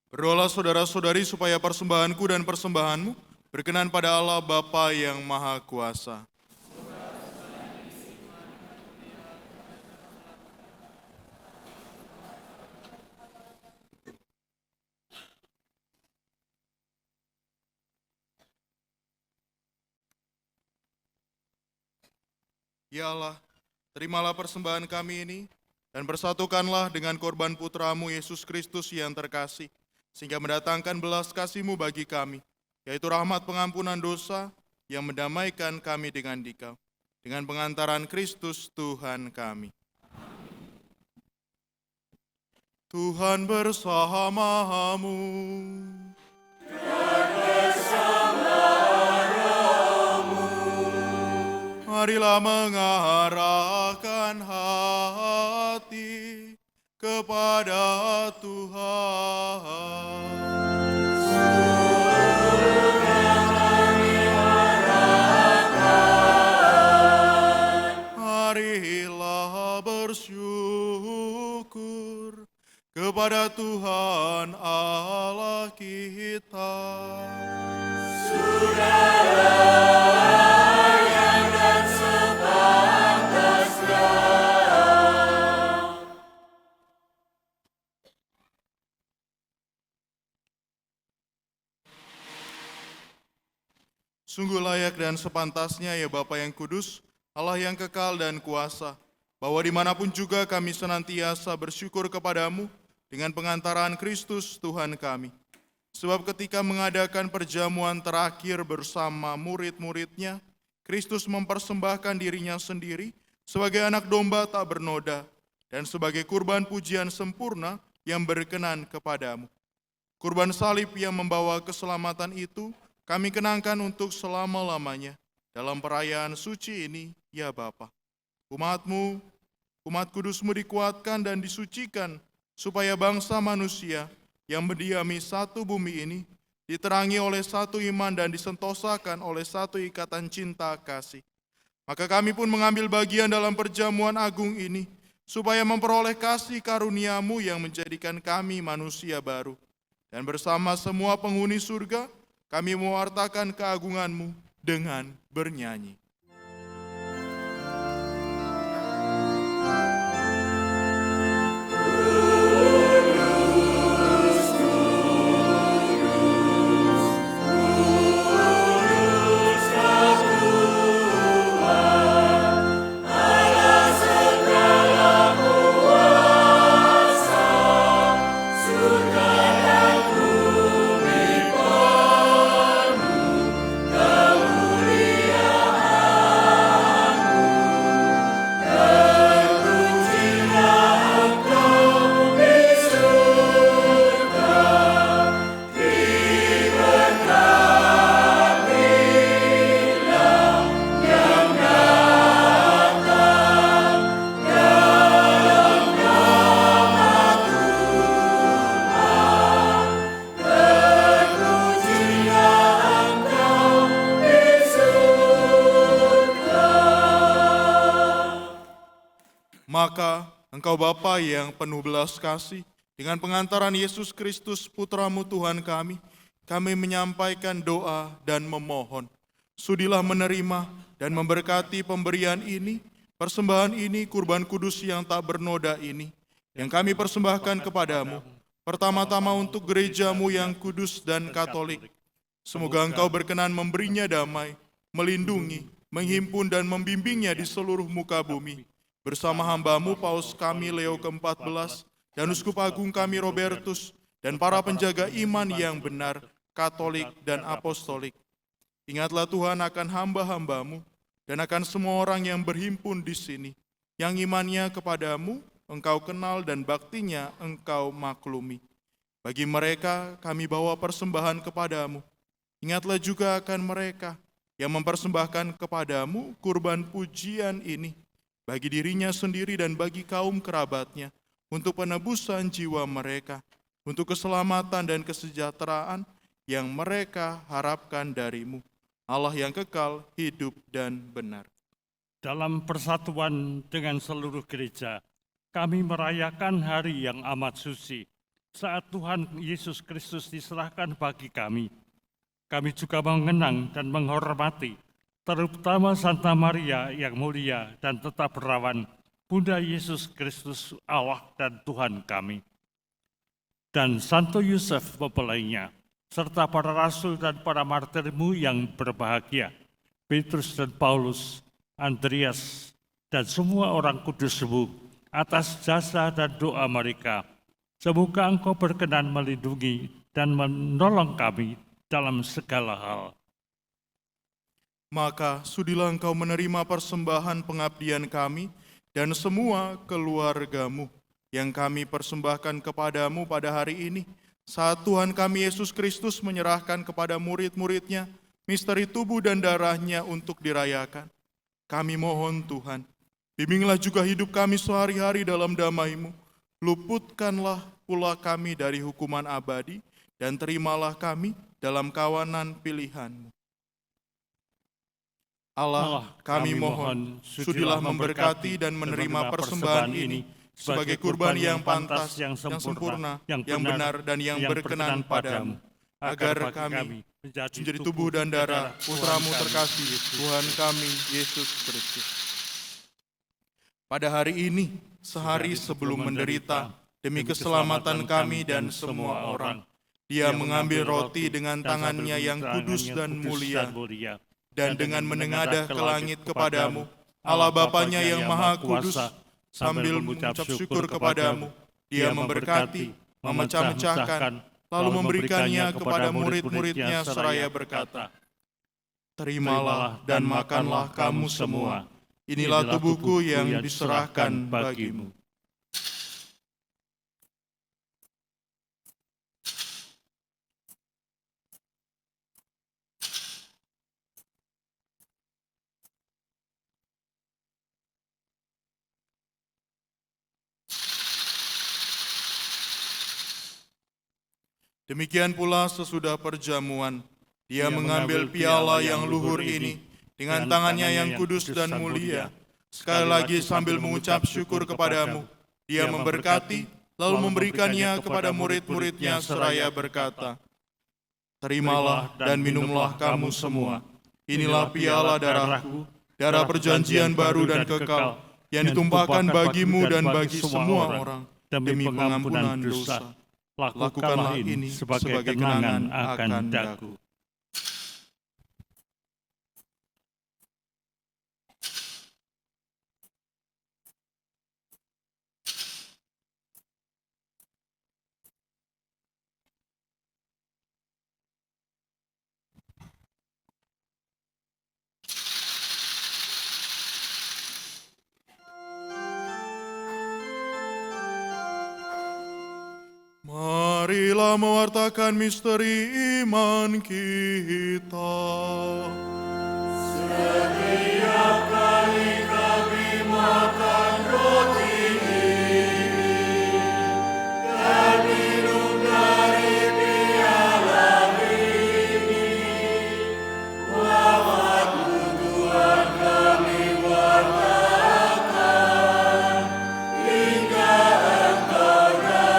Berdoalah saudara-saudari supaya persembahanku dan persembahanmu berkenan pada Allah Bapa yang Maha Kuasa. Ya Allah, terimalah persembahan kami ini dan persatukanlah dengan korban putramu Yesus Kristus yang terkasih, sehingga mendatangkan belas kasih-Mu bagi kami, yaitu rahmat pengampunan dosa yang mendamaikan kami dengan Dikau, dengan pengantaran Kristus Tuhan kami. Tuhan bersamamu. Marilah mengarahkan hati kepada Tuhan. Marilah bersyukur kepada Tuhan Allah kita. Sungguh layak dan sepantasnya ya Bapa yang kudus, Allah yang kekal dan kuasa, bahwa dimanapun juga kami senantiasa bersyukur kepadamu dengan pengantaran Kristus Tuhan kami. Sebab ketika mengadakan perjamuan terakhir bersama murid-muridnya, Kristus mempersembahkan dirinya sendiri sebagai anak domba tak bernoda dan sebagai kurban pujian sempurna yang berkenan kepadamu. Kurban salib yang membawa keselamatan itu kami kenangkan untuk selama-lamanya dalam perayaan suci ini, ya Bapa. Umat-Mu, umat kudus-Mu dikuatkan dan disucikan, supaya bangsa manusia yang mendiami satu bumi ini diterangi oleh satu iman dan disentosakan oleh satu ikatan cinta kasih. Maka kami pun mengambil bagian dalam perjamuan agung ini, supaya memperoleh kasih karunia-Mu yang menjadikan kami manusia baru. Dan bersama semua penghuni surga, kami mewartakan keagungan-Mu dengan bernyanyi. Maka Engkau Bapa yang penuh belas kasih, dengan pengantaran Yesus Kristus Putra-Mu Tuhan kami menyampaikan doa dan memohon. Sudilah menerima dan memberkati pemberian ini, persembahan ini, kurban kudus yang tak bernoda ini, yang kami persembahkan kepadamu, pertama-tama untuk gereja-Mu yang kudus dan katolik. Semoga Engkau berkenan memberinya damai, melindungi, menghimpun dan membimbingnya di seluruh muka bumi. Bersama hamba-Mu Paus kami Leo ke-14 dan Uskup Agung kami Robertus dan para penjaga iman yang benar, katolik dan apostolik. Ingatlah Tuhan akan hamba-hamba-Mu dan akan semua orang yang berhimpun di sini, yang imannya kepadamu Engkau kenal dan baktinya Engkau maklumi. Bagi mereka kami bawa persembahan kepadamu. Ingatlah juga akan mereka yang mempersembahkan kepadamu kurban pujian ini, bagi dirinya sendiri dan bagi kaum kerabatnya, untuk penebusan jiwa mereka, untuk keselamatan dan kesejahteraan yang mereka harapkan darimu, Allah yang kekal, hidup dan benar. Dalam persatuan dengan seluruh gereja, kami merayakan hari yang amat suci, saat Tuhan Yesus Kristus diserahkan bagi kami juga mengenang dan menghormati terutama Santa Maria yang mulia dan tetap berawan, Bunda Yesus Kristus Allah dan Tuhan kami. Dan Santo Yusuf mempelainya, serta para rasul dan para martirmu yang berbahagia, Petrus dan Paulus, Andreas, dan semua orang kudusmu, atas jasa dan doa mereka. Semoga Engkau berkenan melindungi dan menolong kami dalam segala hal. Maka sudilah Engkau menerima persembahan pengabdian kami dan semua keluargamu yang kami persembahkan kepadamu pada hari ini, saat Tuhan kami Yesus Kristus menyerahkan kepada murid-muridnya misteri tubuh dan darahnya untuk dirayakan. Kami mohon Tuhan, bimbinglah juga hidup kami sehari-hari dalam damai-Mu, luputkanlah pula kami dari hukuman abadi, dan terimalah kami dalam kawanan pilihan-Mu. Allah, kami mohon, sudilah memberkati dan menerima persembahan ini sebagai kurban yang pantas, yang sempurna, yang benar, dan yang berkenan padamu, agar kami menjadi tubuh dan darah Putra-Mu terkasih, Tuhan kami, Yesus Kristus. Pada hari ini, sehari sebelum menderita, demi keselamatan kami dan semua orang, Dia mengambil roti dengan tangannya yang kudus dan mulia, dan dengan menengadah ke langit kepadamu, Allah Bapanya yang Maha Kudus, sambil mengucap syukur kepadamu, Dia memberkati, memecah-mecahkan, lalu memberikannya kepada murid-muridnya seraya berkata, "Terimalah dan makanlah kamu semua, inilah tubuhku yang diserahkan bagimu." Demikian pula sesudah perjamuan, Dia mengambil piala yang luhur ini dengan tangannya yang kudus dan mulia. Sekali lagi sambil mengucap syukur kepadamu, Dia memberkati, lalu memberikannya kepada murid-muridnya seraya berkata, "Terimalah dan minumlah kamu semua. Inilah piala darahku, darah perjanjian baru dan kekal, yang ditumpahkan bagimu dan bagi semua orang, demi pengampunan dosa. Lakukanlah ini sebagai kenangan akan daku." Marilah mewartakan misteri iman kita. Setiap kali kami makan roti ini dan minum dari piala ini, wafat-Mu Tuhan kami wartakan hingga Engkau datang.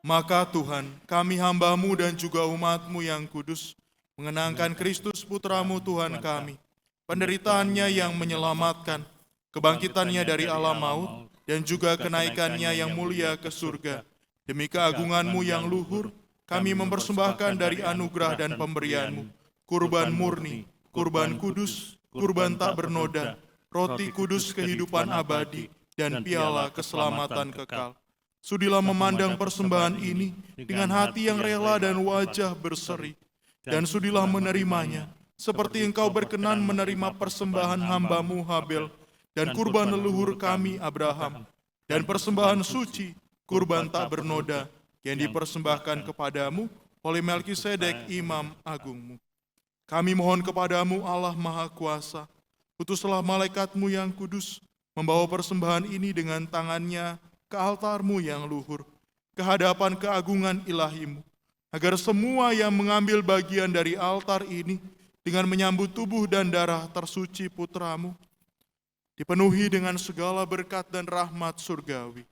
Maka Tuhan, kami hamba-Mu dan juga umat-Mu yang kudus, mengenangkan Kristus Putra-Mu Tuhan kami, penderitaannya yang menyelamatkan, kebangkitannya dari alam maut, dan juga kenaikannya yang mulia ke surga. Demi keagungan-Mu yang luhur, kami mempersembahkan dari anugerah dan pemberian-Mu, kurban murni, kurban kudus, kurban tak bernoda, roti kudus kehidupan abadi, dan piala keselamatan kekal. Sudilah memandang persembahan ini dengan hati yang rela dan wajah berseri, dan sudilah menerimanya, seperti Engkau berkenan menerima persembahan hamba-Mu Habel, dan kurban leluhur kami Abraham, dan persembahan suci, kurban tak bernoda, yang dipersembahkan kepadamu oleh Melkisedek Imam Agungmu. Kami mohon kepadamu Allah Maha Kuasa, utuslah malaikat-Mu yang kudus, membawa persembahan ini dengan tangannya ke altar-Mu yang luhur, ke hadapan keagungan ilahi-Mu, agar semua yang mengambil bagian dari altar ini dengan menyambut tubuh dan darah tersuci Putra-Mu, dipenuhi dengan segala berkat dan rahmat surgawi.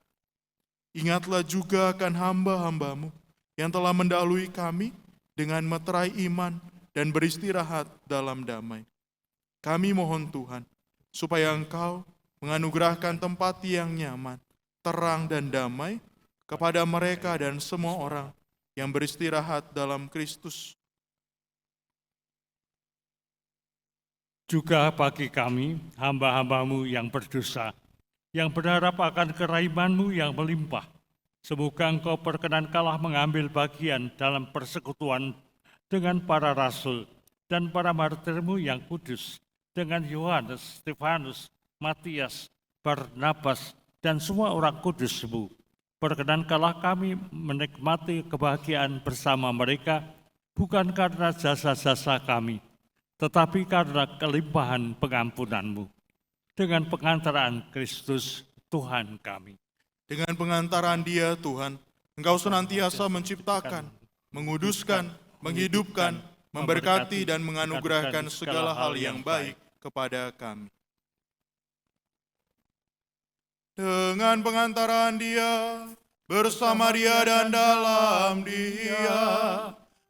Ingatlah juga akan hamba-hambamu yang telah mendahului kami dengan meterai iman dan beristirahat dalam damai. Kami mohon Tuhan, supaya Engkau menganugerahkan tempat yang nyaman, terang dan damai kepada mereka dan semua orang yang beristirahat dalam Kristus. Juga bagi kami, hamba-hambamu yang berdosa, yang berharap akan kerahiman-Mu yang melimpah. Semoga Engkau perkenankanlah mengambil bagian dalam persekutuan dengan para rasul dan para martir-Mu yang kudus, dengan Yohanes, Stefanus, Matias, Barnabas, dan semua orang kudus-Mu. Perkenankanlah kami menikmati kebahagiaan bersama mereka, bukan karena jasa-jasa kami, tetapi karena kelimpahan pengampunan-Mu. Dengan pengantaran Kristus Tuhan kami. Dengan pengantaran Dia, Tuhan, Engkau senantiasa menciptakan, menguduskan, menghidupkan, memberkati dan menganugerahkan segala hal yang baik kepada kami. Dengan pengantaran Dia, bersama Dia dan dalam Dia,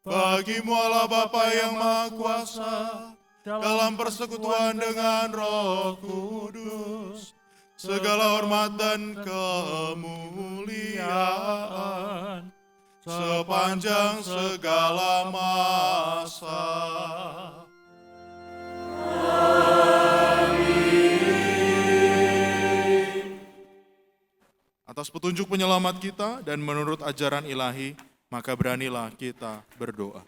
bagi-Mu Allah Bapa yang Maha Kuasa, dalam persekutuan dengan Roh Kudus, segala hormat dan kemuliaan sepanjang segala masa. Atas petunjuk penyelamat kita dan menurut ajaran ilahi, maka beranilah kita berdoa.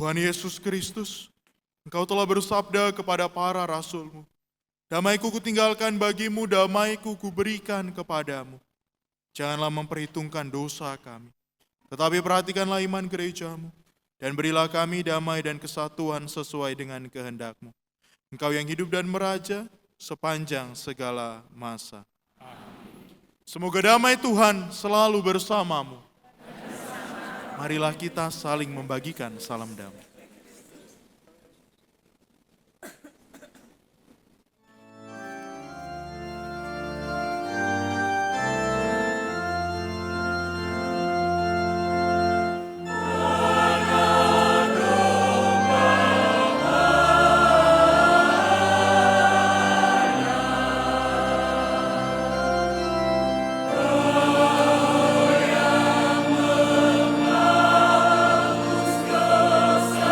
Tuhan Yesus Kristus, Engkau telah bersabda kepada para rasul-Mu, damai-Ku kutinggalkan bagimu, damai-Ku kuberikan kepadamu. Janganlah memperhitungkan dosa kami, tetapi perhatikanlah iman gereja-Mu, dan berilah kami damai dan kesatuan sesuai dengan kehendak-Mu. Engkau yang hidup dan meraja sepanjang segala masa. Semoga damai Tuhan selalu bersamamu. Marilah kita saling membagikan salam damai. Dosa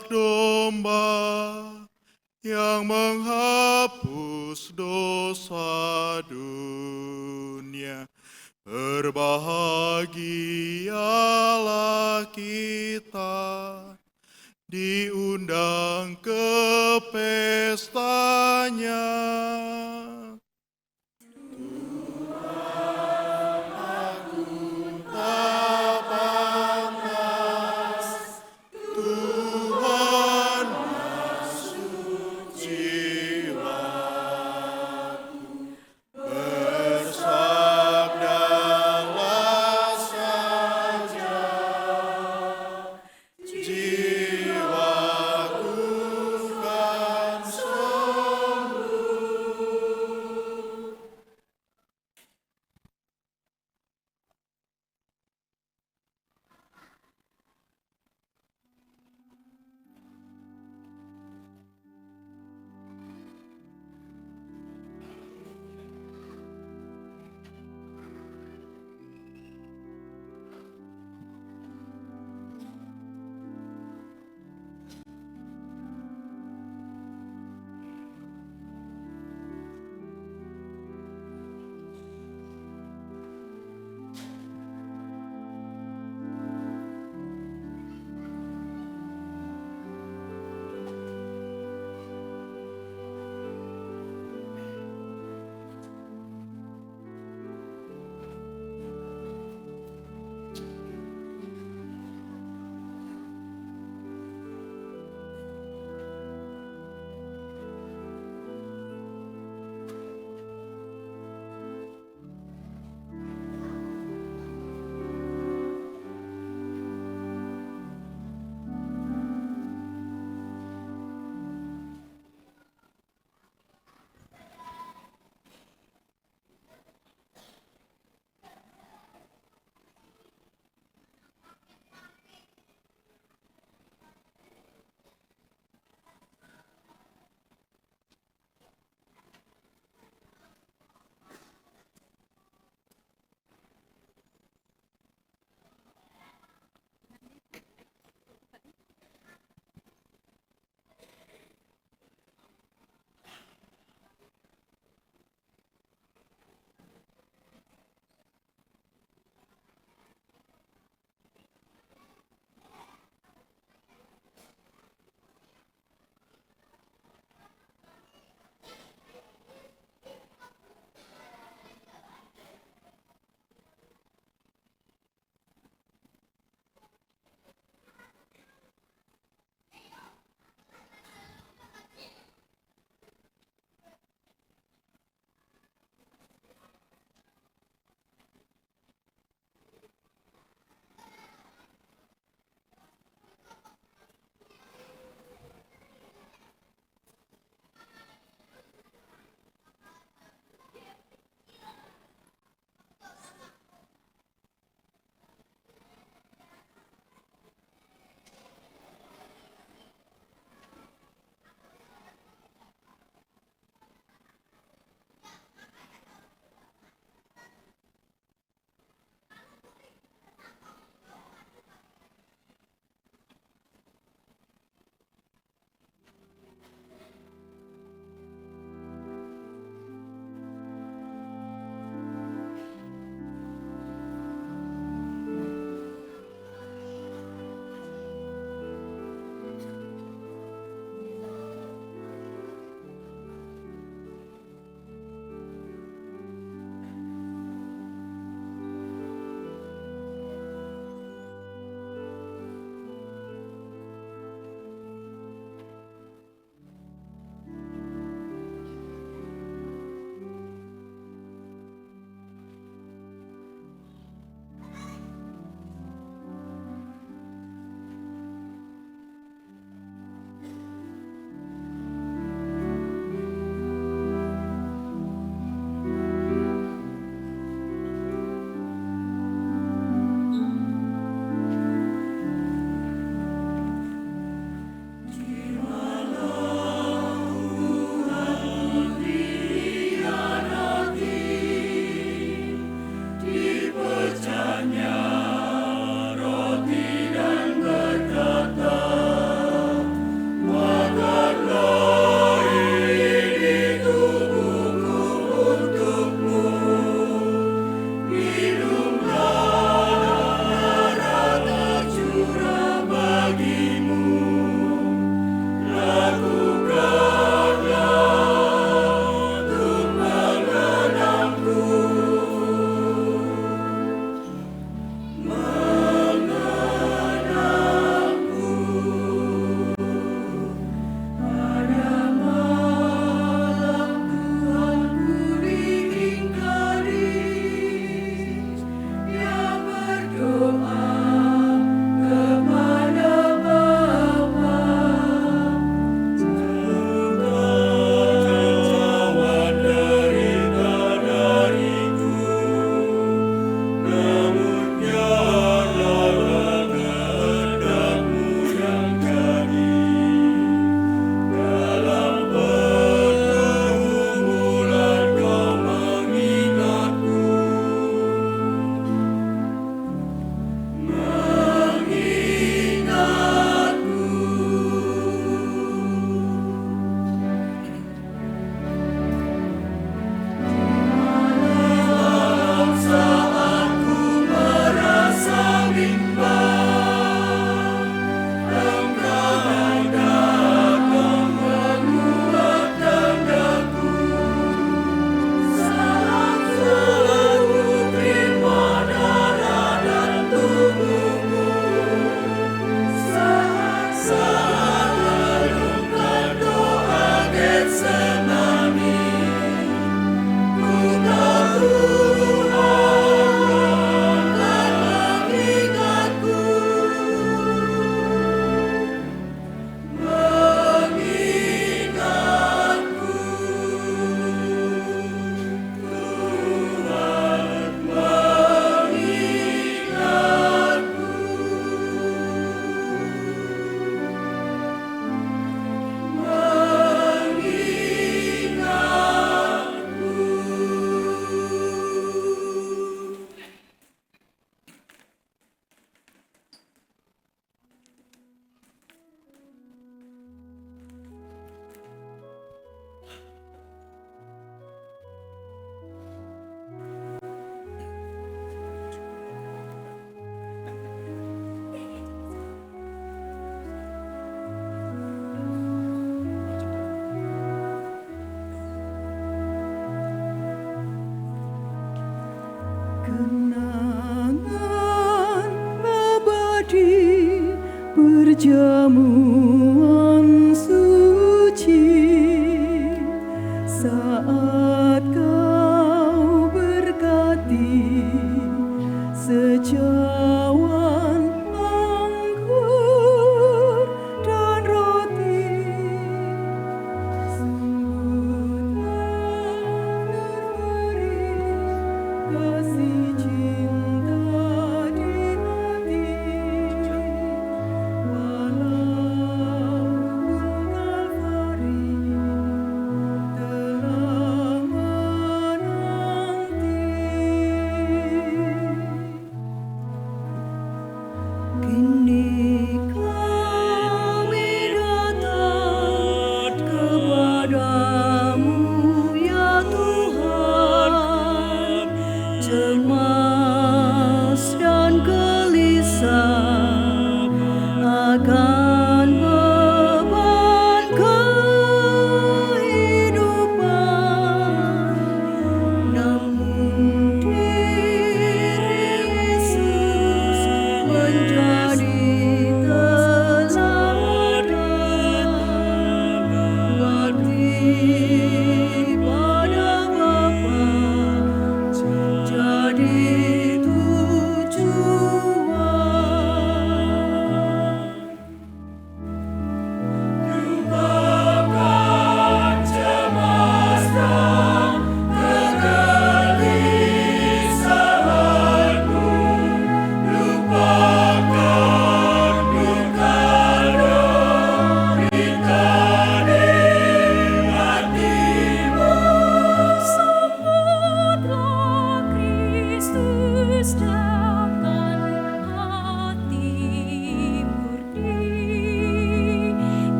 anak domba yang menghapus dosa dunia. Berbahagialah kita, diundang ke pestanya. Jiwaku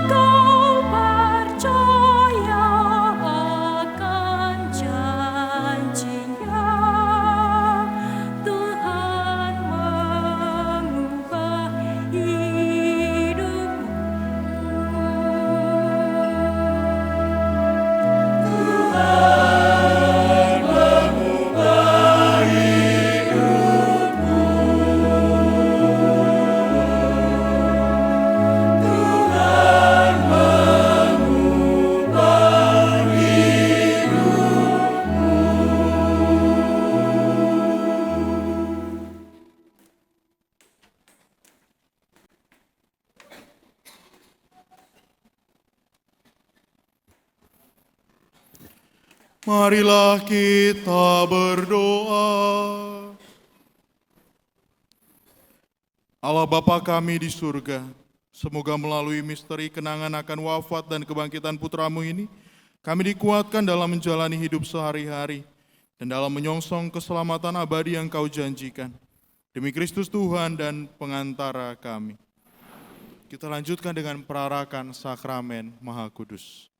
Kau percaya akan janjinya, Tuhan mengubah hidupmu. Marilah kita berdoa. Allah Bapa kami di surga, semoga melalui misteri kenangan akan wafat dan kebangkitan putramu ini, kami dikuatkan dalam menjalani hidup sehari-hari dan dalam menyongsong keselamatan abadi yang kau janjikan. Demi Kristus Tuhan dan pengantara kami. Kita lanjutkan dengan perarakan sakramen Maha Kudus.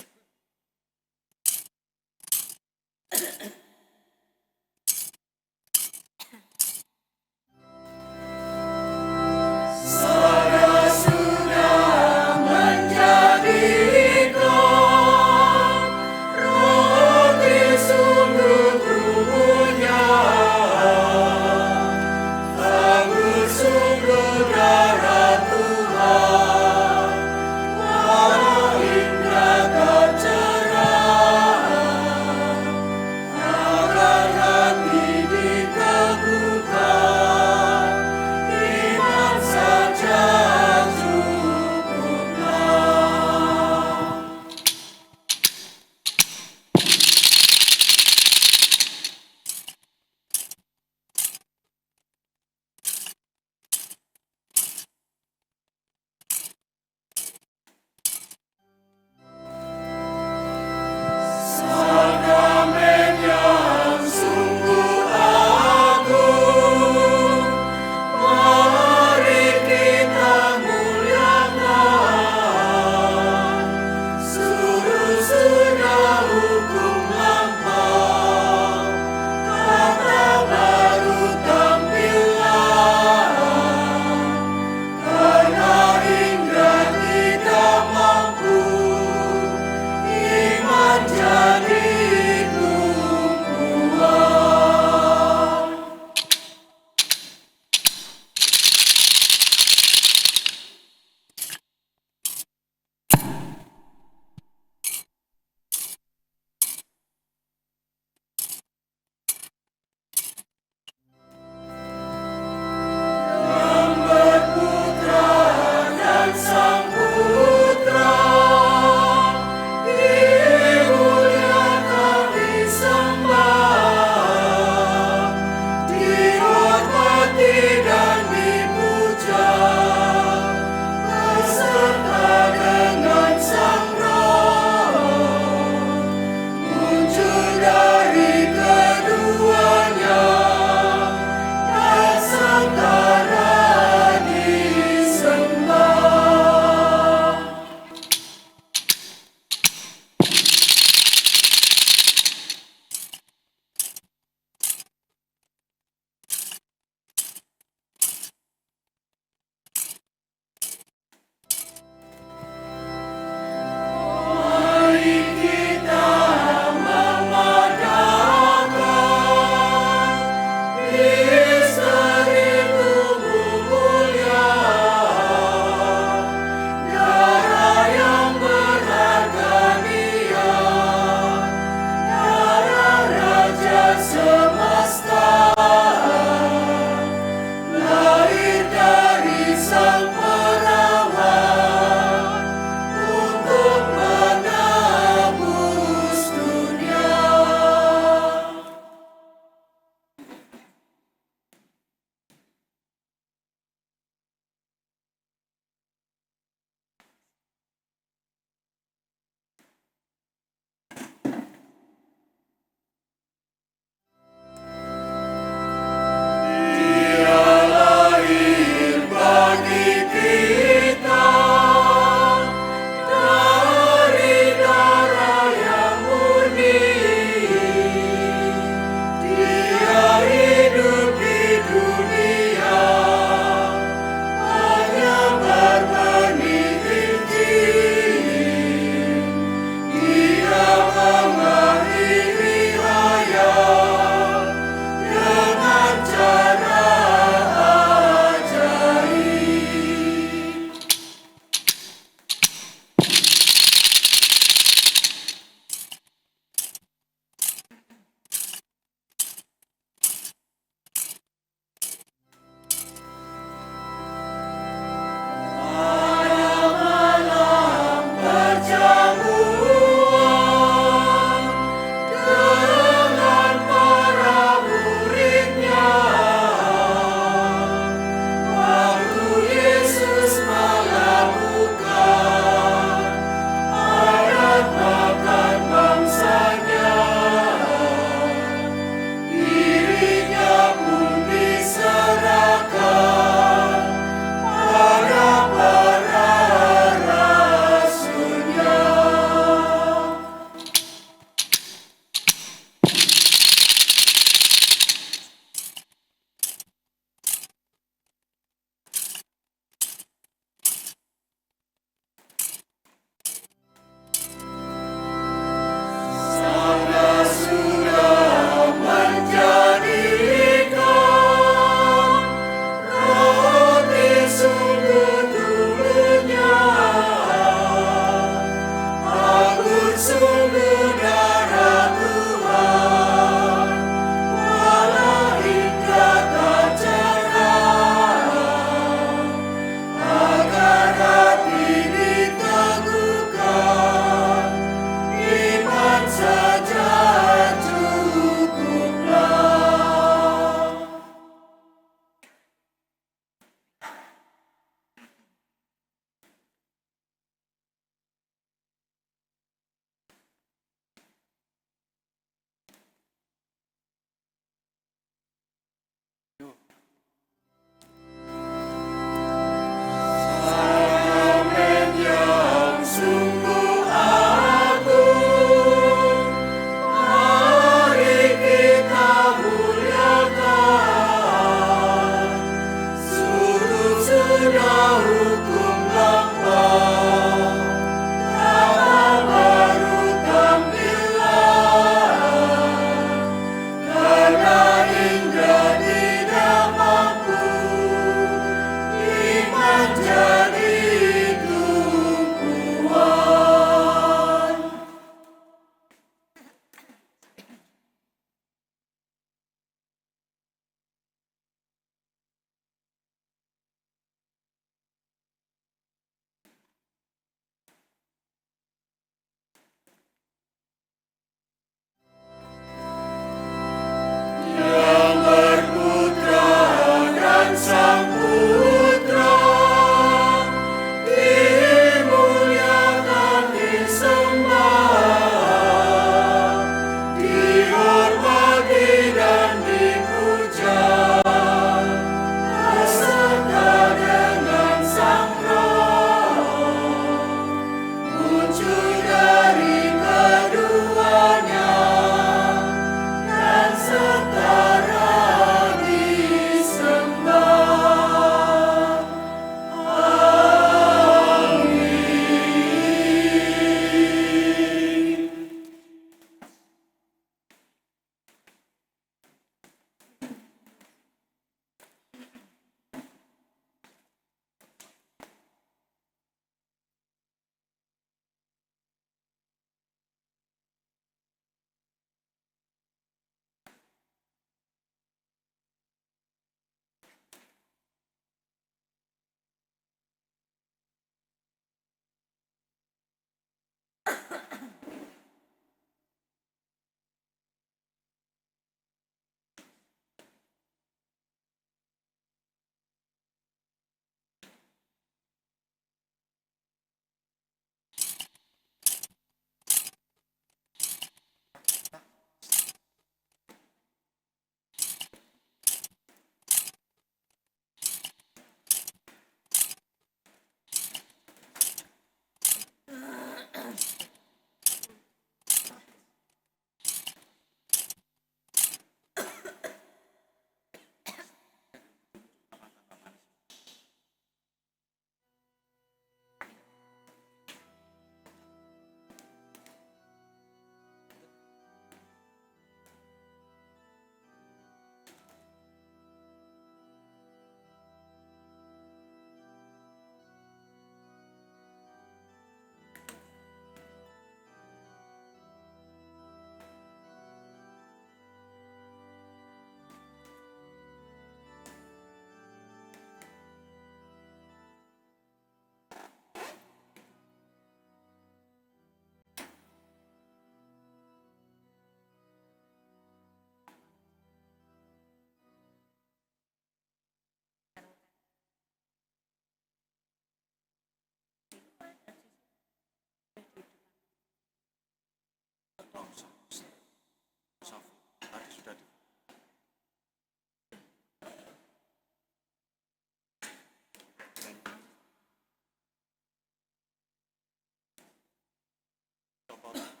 Bapa